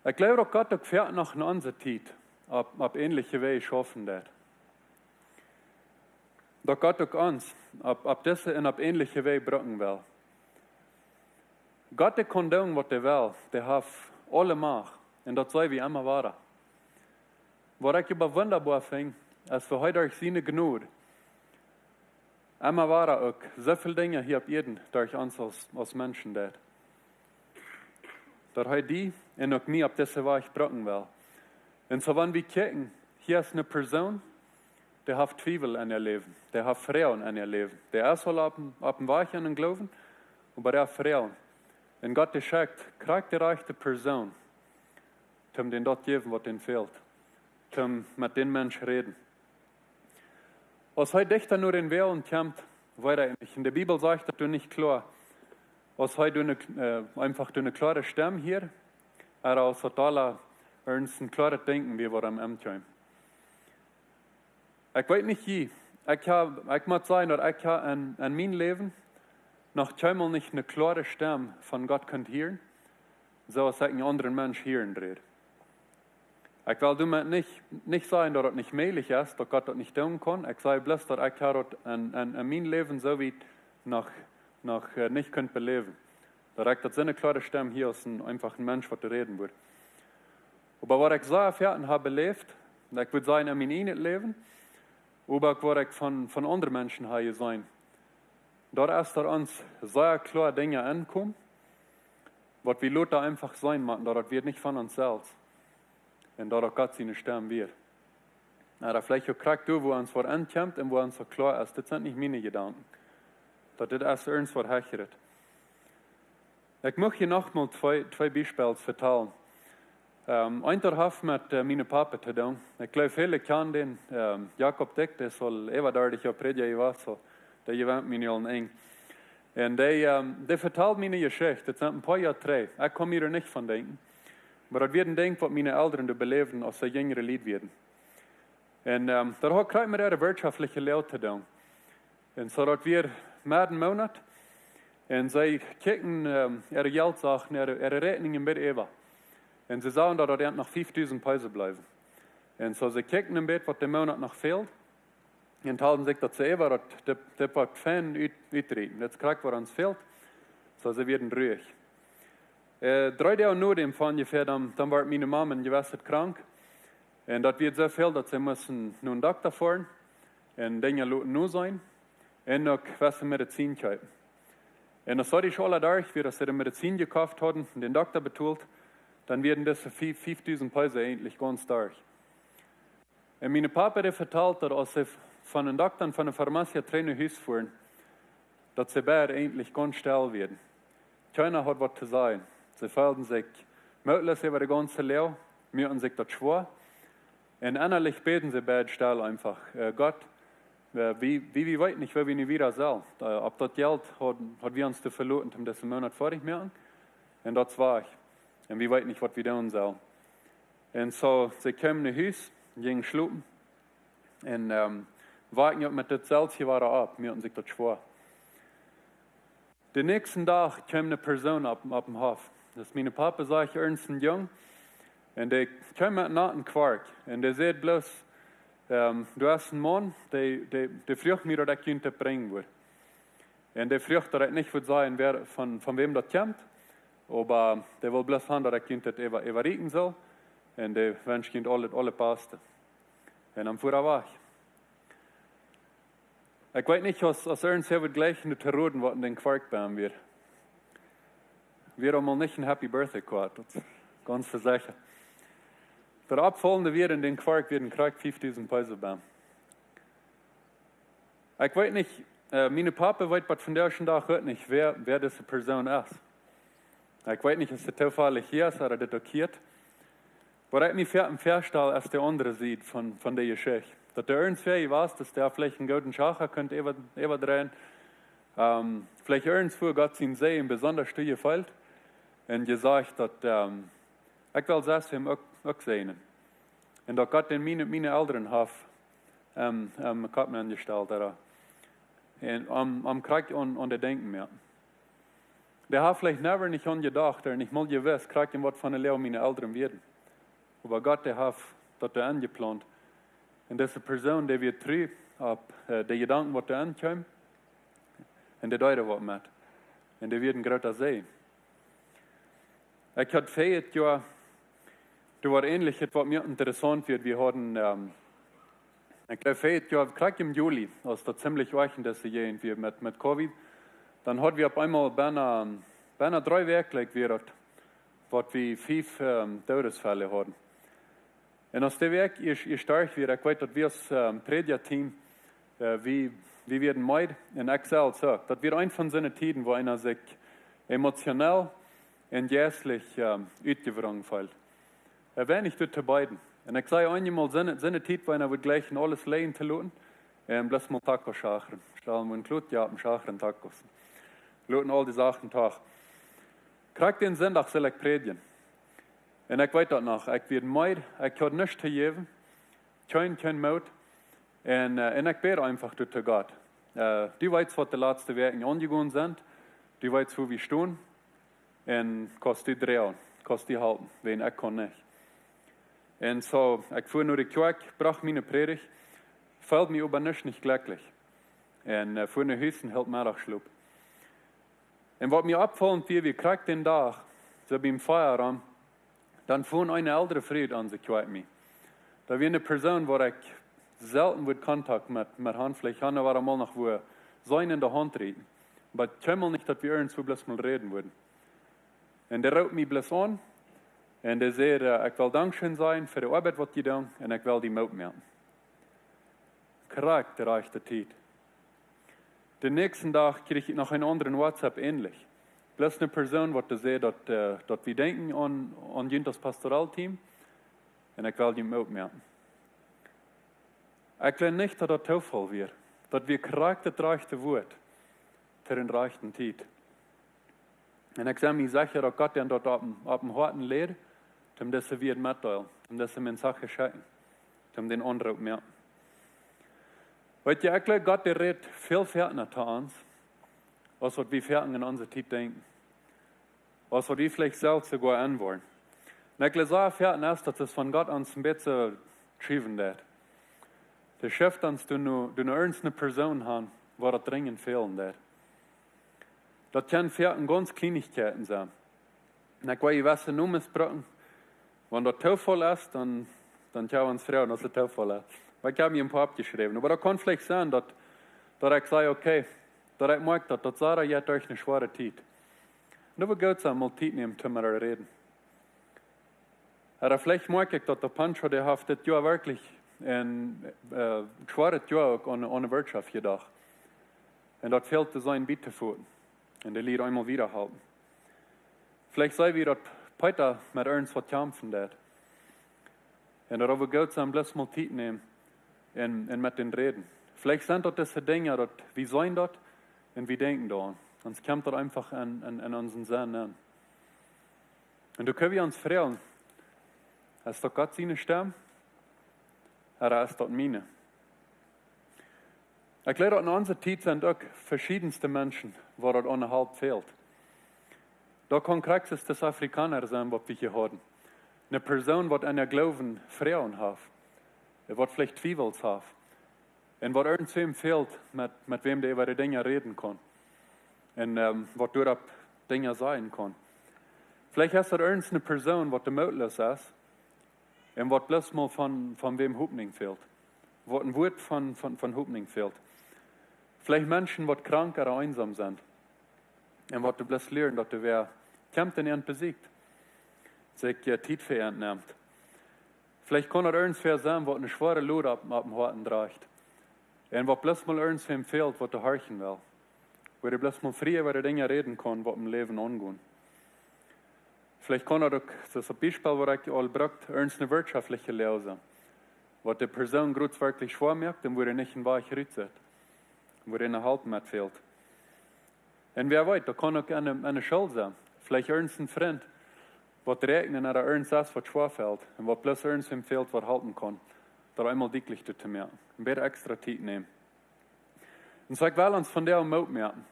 Ich glaube, dass Gott auch fährt nach einer anderen Zeit, auf ähnliche Weise schaffen wird. Dass Gott auch uns, auf diese und auf ähnliche Weise bringen will. Gott kann tun, was er will, der hat alle Macht. Und das soll wie immer wahr. Was ich aber wunderbar finde, ist für heute durch seine Gnade, immer wahr auch so viele Dinge hier auf Erden durch uns als Menschen tut. Dass er die und auch mir auf diese Weise bringen will. Und so, wenn wir gucken, hier ist eine Person, der hat Zweifel in ihr Leben, der hat Frauen in ihr Leben. Der ist auf dem Weg an den Glauben, aber der hat Frauen. Und Gott schickt, kriegt die rechte Person, um den dort geben, was ihnen fehlt. Um mit den Menschen reden. Als heute dichter nur in Wählen kommt, weiter nicht. In der Bibel sagt das nicht klar. Als heute einfach eine klare Stimme hier, aber aus totaler ein klares Denken, wie wir am Amt kommen. Ich weiß nicht wie. Ich muss sagen, dass ich in meinem Leben noch einmal nicht eine klare Stimme von Gott könnt hören, so als ich einen anderen Mensch hören dreht. Ich will damit nicht sagen, dass das nicht möglich ist, dass Gott das nicht tun kann. Ich sage bloß, dass ich das in meinem Leben so wie noch nicht könnt beleben. Dass ich das so eine klare Stimme hier als ein einfacher Mensch, was reden wird. Aber was ich so erfahren habe erlebt, ich würde sagen, in meinem eigenen Leben, aber was ich von anderen Menschen habe sein. Dort ist uns sehr klar Dinge ankommen, was wir Leute einfach sein machen, das wird nicht von uns selbst. Und dort Gott seine Stimme wird. Na, da vielleicht auch kriegt du, wo uns vor ankommt und wo uns so klar ist, das sind nicht meine Gedanken. Das ist ernst, was hechert. Ich möchte hier nochmal zwei Beispiele vertellen. Einer hat mit meinem Papa zu tun. Ich glaube, viele kennen den, Jakob Dick, der soll ebendartig auf Predigen war, so, der gewöhnt mich allen eng. Und der vertelt mir eine Geschichte, das sind ein paar Jahre drei. Ich kann mir nicht von denken. Aber das wird ein Ding, was meine Eltern beleben, als sie jüngere Lied werden. Und da kriegt man eine wirtschaftliche Lehre zu tun. Und so, dass wir jeden Monat, und sie kicken ihre Geldsachen, ihre Rechnungen mit Eva. Und sie sagen, dass dort noch 5.000 Peso bleiben. Und so, sie kicken im Bett, was dem Monat noch fehlt. Und halten sich dazu Eva, dass das wird fein uitreden. Jetzt kriegt, was uns fehlt. So, sie werden ruhig. 3 Tage nur dem von ungefähr, dann war meine Mama gewesen krank. Und das wird so viel, dass sie müssen nun einen Doktor fahren. Und Dinge nur sein. Und noch was Medizin kaufen. Und das soll ich alle durch, wie sie die Medizin gekauft haben und den Doktor betult, dann werden das für 5.000 Peso endlich ganz durch. Und meine Papa hat vertellt, dass als sie von den Doktor und von der Pharmazie Tränen Haus fuhren, dass sie beide endlich ganz still werden. Keiner hat was zu sagen. Sie fühlten sich möglich über die ganze Lehre, müssen sich das schwor. Und innerlich beten sie beide still einfach. Gott, wie weit nicht, weil wir nicht wieder sollen. Ob das Geld hat wir uns zu verloren, um diesen Monat fertig machen. Und das war ich. Und wir weit nicht, was wir tun sollen. Und so, sie kamen nach Haus, gingen schlupen. Und warten mit das Salz hier war ab, müssen sich das schwor. Den nächsten Tag kam eine Person ab dem Hof. Das ist meine Papa, sag ich, Ernst Jung. Und der kam mit einem Quark. Und der sagt bloß, du hast einen Mann, der fragt mir, dass ich ihn bringen würde. Und der fragt, dass ich nicht würde sagen, von wem das kommt. Aber der will bloß haben, dass ich ihn überreden soll. Und der wünscht ihm alle Paste. Und dann fuhr er weg. Ich weiß nicht, was Ernst wird gleich in der Terroden, was in den Quark beim wird. Wir haben mal nicht ein Happy Birthday gehabt, das ist ganz versichert. Der abfallende wird in den Quark wird ein Krieg 5000 Peso beim. Ich weiß nicht, meine Papa weiß was von der ersten Tag heute nicht, wer diese Person ist. Ich weiß nicht, ob es zufällig hier ist oder detokiert. Aber ich mich feststelle, als der andere sieht von der Geschichte. Dass der irgendwie weiß, dass der vielleicht einen guten Schacher könnte überdrehen. Vielleicht irgendwo Gott ihn sehen, besonders stille fällt. Und gesagt, dass ich will das ihm auch sehen. Und dass Gott in meine Eltern hat, Gott mir angestellt hat. Und am Krieg und der Denken mehr. Der hat vielleicht never nicht angedacht, und ich mal gewiss, kriegt ihm was von der Lehre meine Eltern werden. Aber Gott, der hat das angeplant. Und diese Person, die wir treu ab, die Gedanken, was da ankommen, und die Deute, was mit. Und die werden größer sehen. Ich hatte 4 Jahre, das war ähnlich, was mir interessant wird. Wir hatten, ich glaube, 4 Jahre, gerade im Juli, als das ziemlich weichen, dass wir mit Covid, dann hatten wir auf einmal beinahe 3 Werke, was wir 5 Todesfälle hatten. Und aus dem Weg ist stark wieder. Ich weiß, dass wir als Prediger-Team, wie werden meid in Excel sagt, dass wir ein von seinen Tiden, wo einer sich emotionell und geistlich ausgewrungen fühlt. Wenn ich dort beiden. Und ich sage einmal, seine Tid, wo einer wird gleich alles legen zu lassen, bloß mal Tacos schachern. Stellen wir ein Klut, ja, schachern Tacos. Lassen all die Sachen Tag. Krieg den Sonntag soll ich predigen. Und ich weiß das noch, ich werde meid, ich habe nichts zu geben, kein Mut. Und ich bete einfach durch Gott. Die weiß, was die letzten Werke angegangen sind, die weiß, wo wir stehen, und kannst die drehen, kannst die halten, wenn ich kann nicht. Und so, ich fuhr nur die Kirche, brach meine Predigt, fällt mir aber nicht glücklich. Und fuhr nach Hause und hält Mittagsschlaf. Und was mir abfallend wird, wir kriegen den Tag, so beim Feierabend, dann fuhr eine ältere Frau an sich mit mir. Da war eine Person, wo ich selten mit Kontakt mit haben. Vielleicht haben wir einmal noch wo sein in der Hand reden. Aber ich kann nicht, dass wir irgendwo bloß mal reden würden. Und der raut mich bloß an. Und er sagt, ich will Dankeschön sein für die Arbeit, die ihr tun, und ich will die Mut machen. Kriegt der reichte Zeit. Den nächsten Tag kriege ich noch einen anderen WhatsApp ähnlich. Bloß eine Person, die sagt, dass wir denken an das Pastoralteam, und ich will die Mut machen. Ich glaube nicht, dass das Zufall wird, dass wir kriegt das reichte Wort für den reichten Zeit. Und ich sage mir sicher, dass Gott dann dort auf dem harten lehrt, um das wir mitteilen, um das wir in Sache schicken, um den anderen mehr. Weil ich glaube, Gott der redet viel ferner zu uns, als was wir fertig in unserer Zeit denken. Als was wir vielleicht selbst sogar anwollen. Und ich glaube, so fertig ist, dass es von Gott uns ein bisschen geschrieben wird. Der Chef uns, du nur eine Person haben, wo das dringend fehlen wird. Das können fertig ganz Kleinigkeiten sein. Und ich will was nur missbrauchen. Wenn das Zufall ist, dann können wir uns fragen, dass es Zufall ist. Weil ich habe mir ein paar abgeschrieben. Aber da kann vielleicht sein, dass ich sage, okay, dass ich merke, dass Sarah jetzt durch eine schwere Zeit. Und dann geht es einmal Zeit nehmen, um zu reden. Aber vielleicht merke ich, dass der Pancho, der hat das Jahr wirklich ein schweres Jahr ohne Wirtschaft gedacht. Und das fehlt sein Bitterfutten. Und der Lied einmal wiederhalten. Vielleicht sei wir, dass Peter mit uns was kämpfen wird. Und darüber geht es bloß mal Zeit nehmen und mit den Reden. Vielleicht sind das diese Dinge, dass wir sein dort und wir denken da. Und es kommt dort einfach an unseren Sinn an. Und da können wir uns fragen, ist das Gott seine Stimme? Oder ist das meine? Ich glaube, in unserer Zeit sind auch verschiedenste Menschen, waar het onderhalb fehlt. Da kan krachtens des Afrikaner sein, wat wir hier haben. Eine Person, wat an der Glauben Frauen hat, wat vielleicht Zweifels hat, und wat irgendwem fehlt, mit wem der über die Dinge reden kann, und wat dort Dinge sein kann. Vielleicht hast du eine Person, wat mutlos ist, und wat bloß mal von wem Hoffnung fehlt, wat ein Wort von Hoffnung fehlt. Vielleicht Menschen, wat krank oder einsam sind, und wat du bloß lernen, dass du wer kämpft und besiegt, sich Zeit für entnimmt. Vielleicht kann er irgendwer sein, was eine schwere Last ab dem Herzen trägt. Und was bloß mal irgendwem fehlt, was er horchen will. Wo er bloß mal frei über die Dinge reden kann, was im Leben angehen. Vielleicht kann er auch, das ist ein Beispiel, wo ich all braucht, eine wirtschaftliche Lehre sein. Was die Person gerade wirklich schwer merkt und wo er nicht in Weich rützt. Wo er eine Halt mit fehlt. Und wer weiß, da kann auch eine Schuld sein. Vielleicht ein Freund, was regnen oder irgendwas, was schwer fällt. Und was bloß irgendwem fehlt, was halten kann. Da einmal dicklich zu merken. Und wieder extra Zeit nehmen. Und so ich will uns von der Mut merken.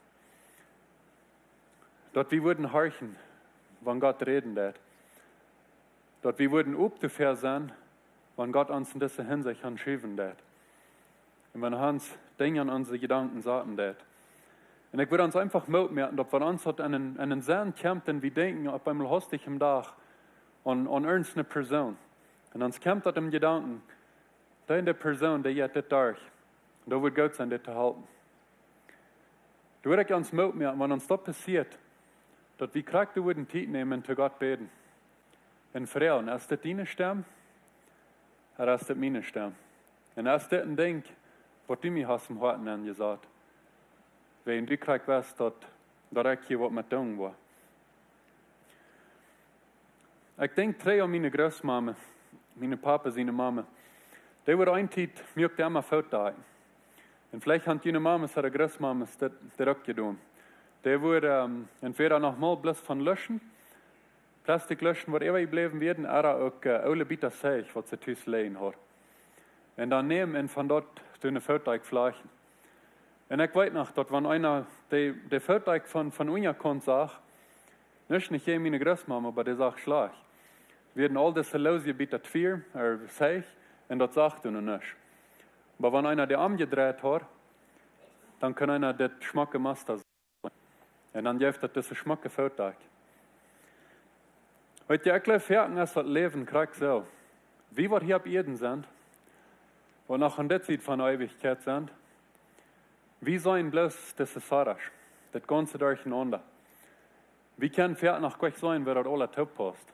Dass wir würden horchen, wenn Gott reden wird. Dass wir würden aufgefähr sein, wenn Gott uns in dieser Hinsicht anschieben wird. Und wenn uns Dinge an unsere Gedanken sagen wird. Und ich würde uns einfach Mut merken, dass wir uns einen sehr kämpfen, wie denken, auf einmal hostig im Dach an irgendeine Person. Und uns kämpft das im Gedanken, da in der Person, die jetzt das durch. Und da wird Gott sein, das zu halten. Da würde ich uns Mut merken, wenn uns das passiert, dass wir kräftig würden Zeit nehmen und zu Gott beten. Und Frauen, ist das deine Stimme? Oder ist das meine Stimme? Und ist das ein Ding, was du mir hast im Herzen angesagt? Wenn du kriegst, weißt, dass ich hier was mit tun war. Ich denke, 3 an meine Großmama, meine Papa, seine Mama, die war eine Zeit, mir immer Fotos. Und vielleicht haben die Mama oder Großmama das auch getan. Die wurde entweder noch mal bloß von löschen, Plastik löschen, was immer geblieben werden, oder auch alle Bitter Seich, was sie tüß legen hat. Und dann nehmen und von dort eine Fotos fleichen. Und ich weiß noch, dass wenn einer die Fotos von Unja kommt, sagt, nicht je meine Großmama, aber der sagt Schlag. Werden all das Lose bitte 4, Seich, und das sagt er noch nicht. Aber wenn einer der Arm gedreht hat, dann kann einer das Schmacke Master sein. Und dann gibt es das Schmacke Fotos. Heute die erklärt fertig ist das Leben, kriegt so. Wie wir hier ab Erden sind, und nach der Zeit von Ewigkeit sind, wie sollen bloß das Sarasch, das Ganze durcheinander? Wie kann fertig nach Gott sein, wer das alle top passt?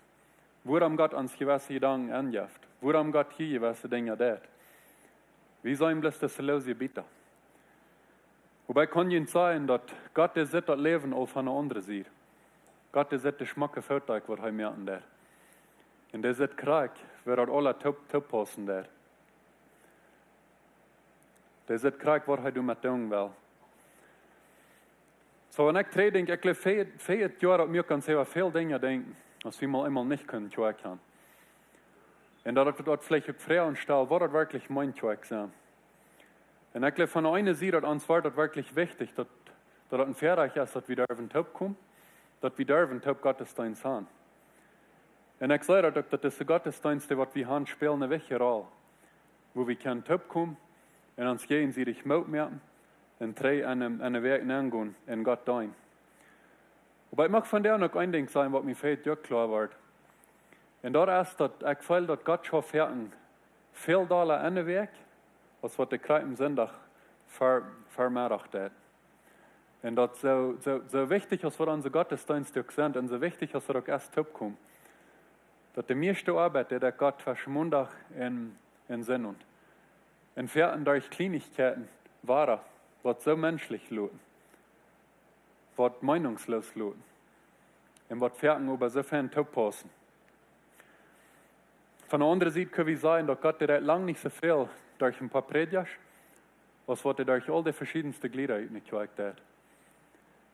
Worum Gott uns gewisse Gedanken angibt? Worum Gott hier gewisse Dinge tut? Wie sollen bloß das Lose bieten? Wobei kann ich sagen, dass Gott das Leben auch von einer anderen sieht. Gott das Schmacke Fotos, was er merken wird. Und das ist Krieg, wer das alle top passen wird. Das ist Krieg, was er mit tun will. So, wenn ich denke, ich glaube, 4 Jahre, dass wir können sehr viele Dinge denken, was wir mal einmal nicht können, kann. Und dass das vielleicht auch Frauen stellen, was das wirklich mein Zweck sein. Und ich glaube, von einer Seite, dass uns war das wirklich wichtig, dass das ein Verreich ist, dass wir dürfen top kommen, dass wir dürfen top Gottesdienst haben. Und ich sage auch, dass das Gottesdienst, was wir haben, spielt eine wichtige Rolle. Wo wir können top kommen, und uns gegenseitig Mut merken und 3 an einem Werk angehen und Gott dienen. Aber ich mag von der noch ein Ding sagen, was mir fehlt, ja klar wird. Und dort ist, dass ich fühle, dass Gott schon fertig viel Dollar an den Werk, als was der Kreis im Sonntag vermerkt hat. Und das so wichtig ist, was unsere Gottesdienste sind, und so wichtig ist, dass wir erst top kommen. Dass die meiste Arbeit, die der Gott für Montag in Sinn und in Ferien durch Kleinigkeiten war, was so menschlich luten, was meinungslos luten, und was Ferien über so viel top passen. Von der anderen Seite können wir sagen, dass Gott dir lang nicht so viel durch ein paar Predigers, als was er durch all die verschiedensten Glieder nicht gezeigt hat.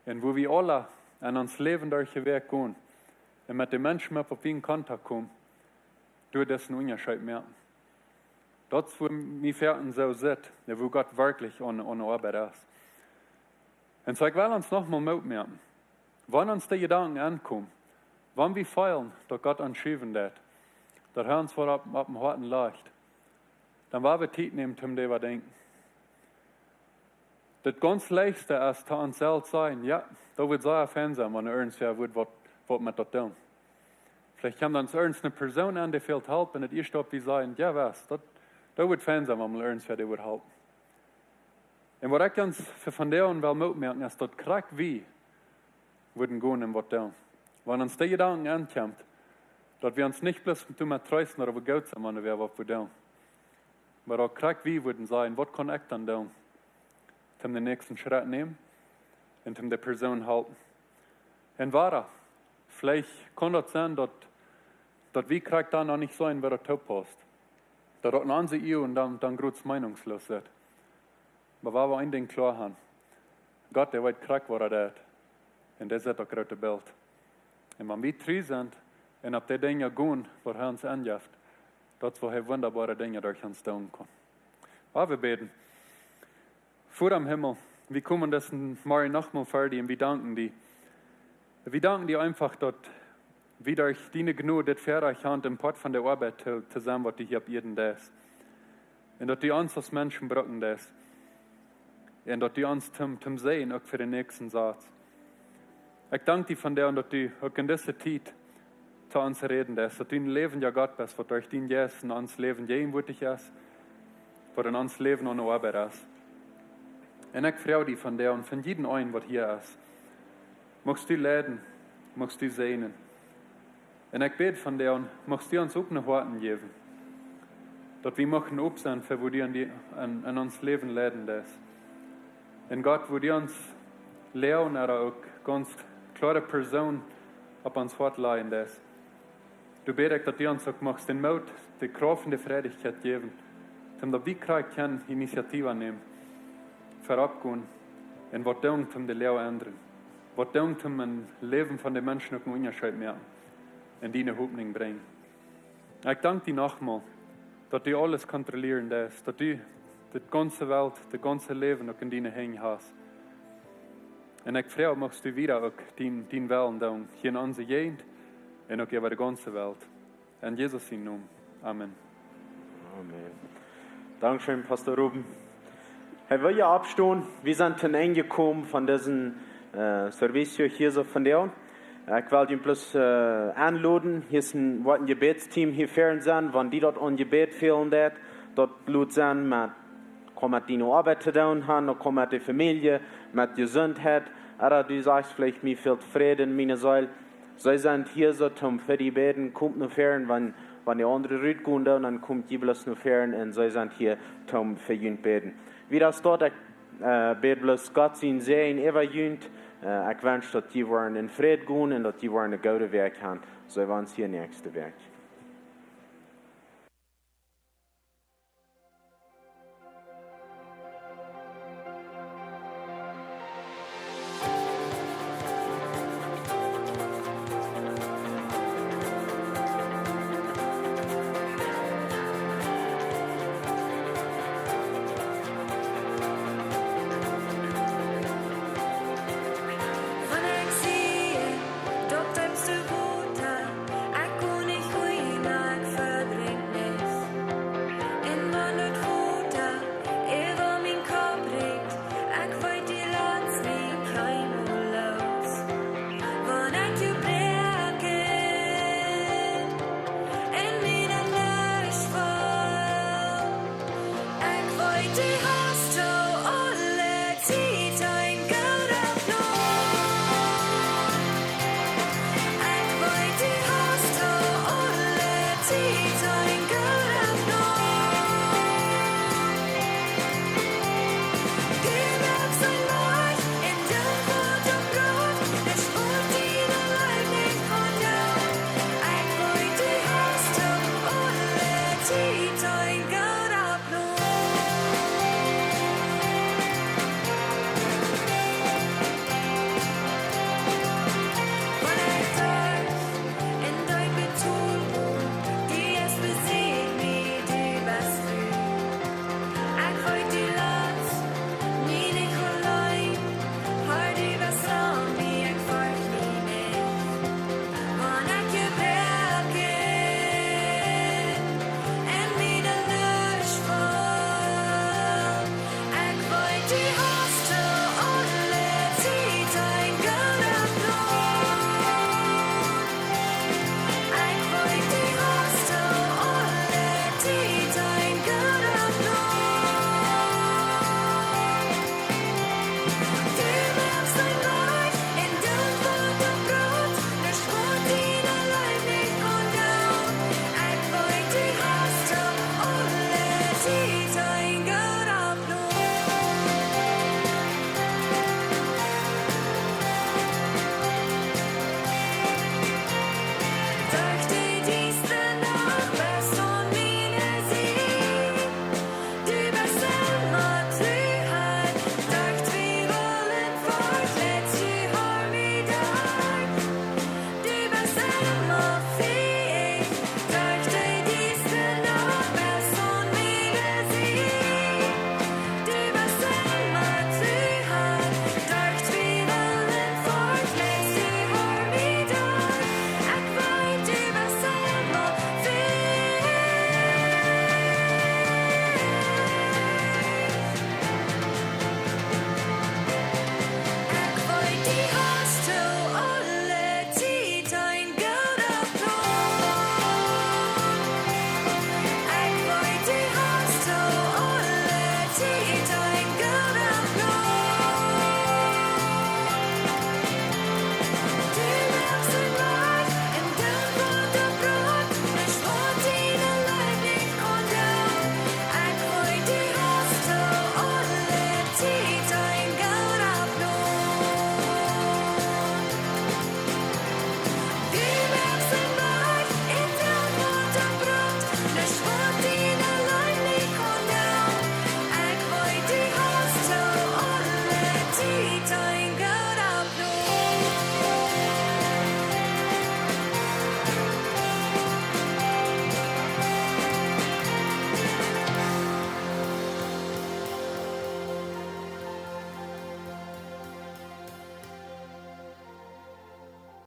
Und wo wir alle an uns Leben durch den Weg gehen und mit den Menschen auf die in Kontakt kommen, durch dessen Unterschied merken. Dort, wo wir Ferien so sind, wo Gott wirklich ohne Arbeit ist. En so ik wil ons nog mal uitmerken. Wanneer ons die Gedanken ankommen, wann wir feilen, dass Gott uns schreiben hat, dass er uns vor auf dem Harten leicht, dann war wir Zeit nehmen, um die wir denken. Das ganz Leichte ist, zu uns selbst sein, ja, da wird sehr einsam, wenn er irgendwer wird, was wir dort tun. Vielleicht kommt uns irgendeine Person an, die fehlt Hilfe, und ihr stoppt, die sagen, ja, was, da wird einsam, wenn man irgendwer die wird helfen. Und was ich uns von der und will mitmerken, ist, dass krieg wie würden gehen und was tun. Wenn uns die Gedanken ankommt, dass wir uns nicht bloß mit trösten oder gut sind, wenn wir was tun. Aber auch krieg wie würden sagen, was kann ich dann tun? Um den nächsten Schritt nehmen und um die Person halten. Und wahr, vielleicht kann das sein, dass wir krieg dann noch nicht sein, wer das top passt. Dass das ein anderes und dann groß meinungslos wird. Aber was wir ein Ding klar haben, Gott, der weiß krieg, was er hat. Und das ist das große Bild. Und wenn wir drei sind und auf die Dinge gehen, was er uns anjagt, das wo er wunderbare Dinge durch uns tun kann. Aber wir beten. Vor am Himmel, wir kommen das morgen nochmal fertig und wir danken dir. Wir danken dir einfach, dass wir durch deine Gnade das für euch haben, den Part von der Arbeit zusammen, was die hier ab jeden das. Und dass die uns als Menschen brauchen das. Und dass die uns zum Sehen auch für den nächsten Satz. Ich danke dir von der und dass du auch in dieser Zeit zu uns reden das, dass du ein Leben ja Gott bist, was durch dein Yes in uns Leben jemwürdig ist, was in uns Leben ohne Arbeit ist. Und ich freue dich von der und von jedem einen, was hier ist. Magst du leiden, magst du sehnen. Und ich bete von der und magst du uns auch noch Worten geben. Dass wir machen ob sein, für wo die an uns Leben leiden lässt. Und Gott, wo die uns lehren, oder auch ganz klare Person auf uns Wort leihen lässt. Du betest, dass du uns auch machst, den Mut, die Kraft und die Freudigkeit geben, damit wir können Initiative nehmen, vorabgehen und was tun, um die Lehre ändern. Was tun, um ein Leben von den Menschen auch einen Unterschied mehr in deine Hoffnung bringen. Ich danke dir nochmal, dass du alles kontrollieren lässt, dass du die ganze Welt, das ganze Leben auch in deine Hände hast. Und ich freue mich, dass du wieder auch dein Willen tun, hier in unserer Gegend und auch über die ganze Welt. In Jesus' Namen. Amen. Amen. Dankeschön, Pastor Ruben. Hey, will ja abstehen. Wir sind zum Ende gekommen von diesem Service hier so von der. Ich will ihn bloß anladen. Hier ist ein Gebetsteam hier fern sein. Wenn die dort ein Gebet fehlen, dort Blut sein, mit die Arbeit zu tun haben, noch mit der Familie, mit Gesundheit. Oder du sagst vielleicht, mir fehlt Frieden in meiner Seele. Sie sind hier so zum für die Beten, kommt nur fern, wenn die andere Rüd gehen, dann kommt die bloß nur fern und sie sind hier zum für ihn beten. Wie das dort, ich bete bloß Gott sein Sehen, über ihn. Ich wünsche, dass die in Frieden gehen und dass die einen guten Weg haben. So wir uns hier nächste Weg.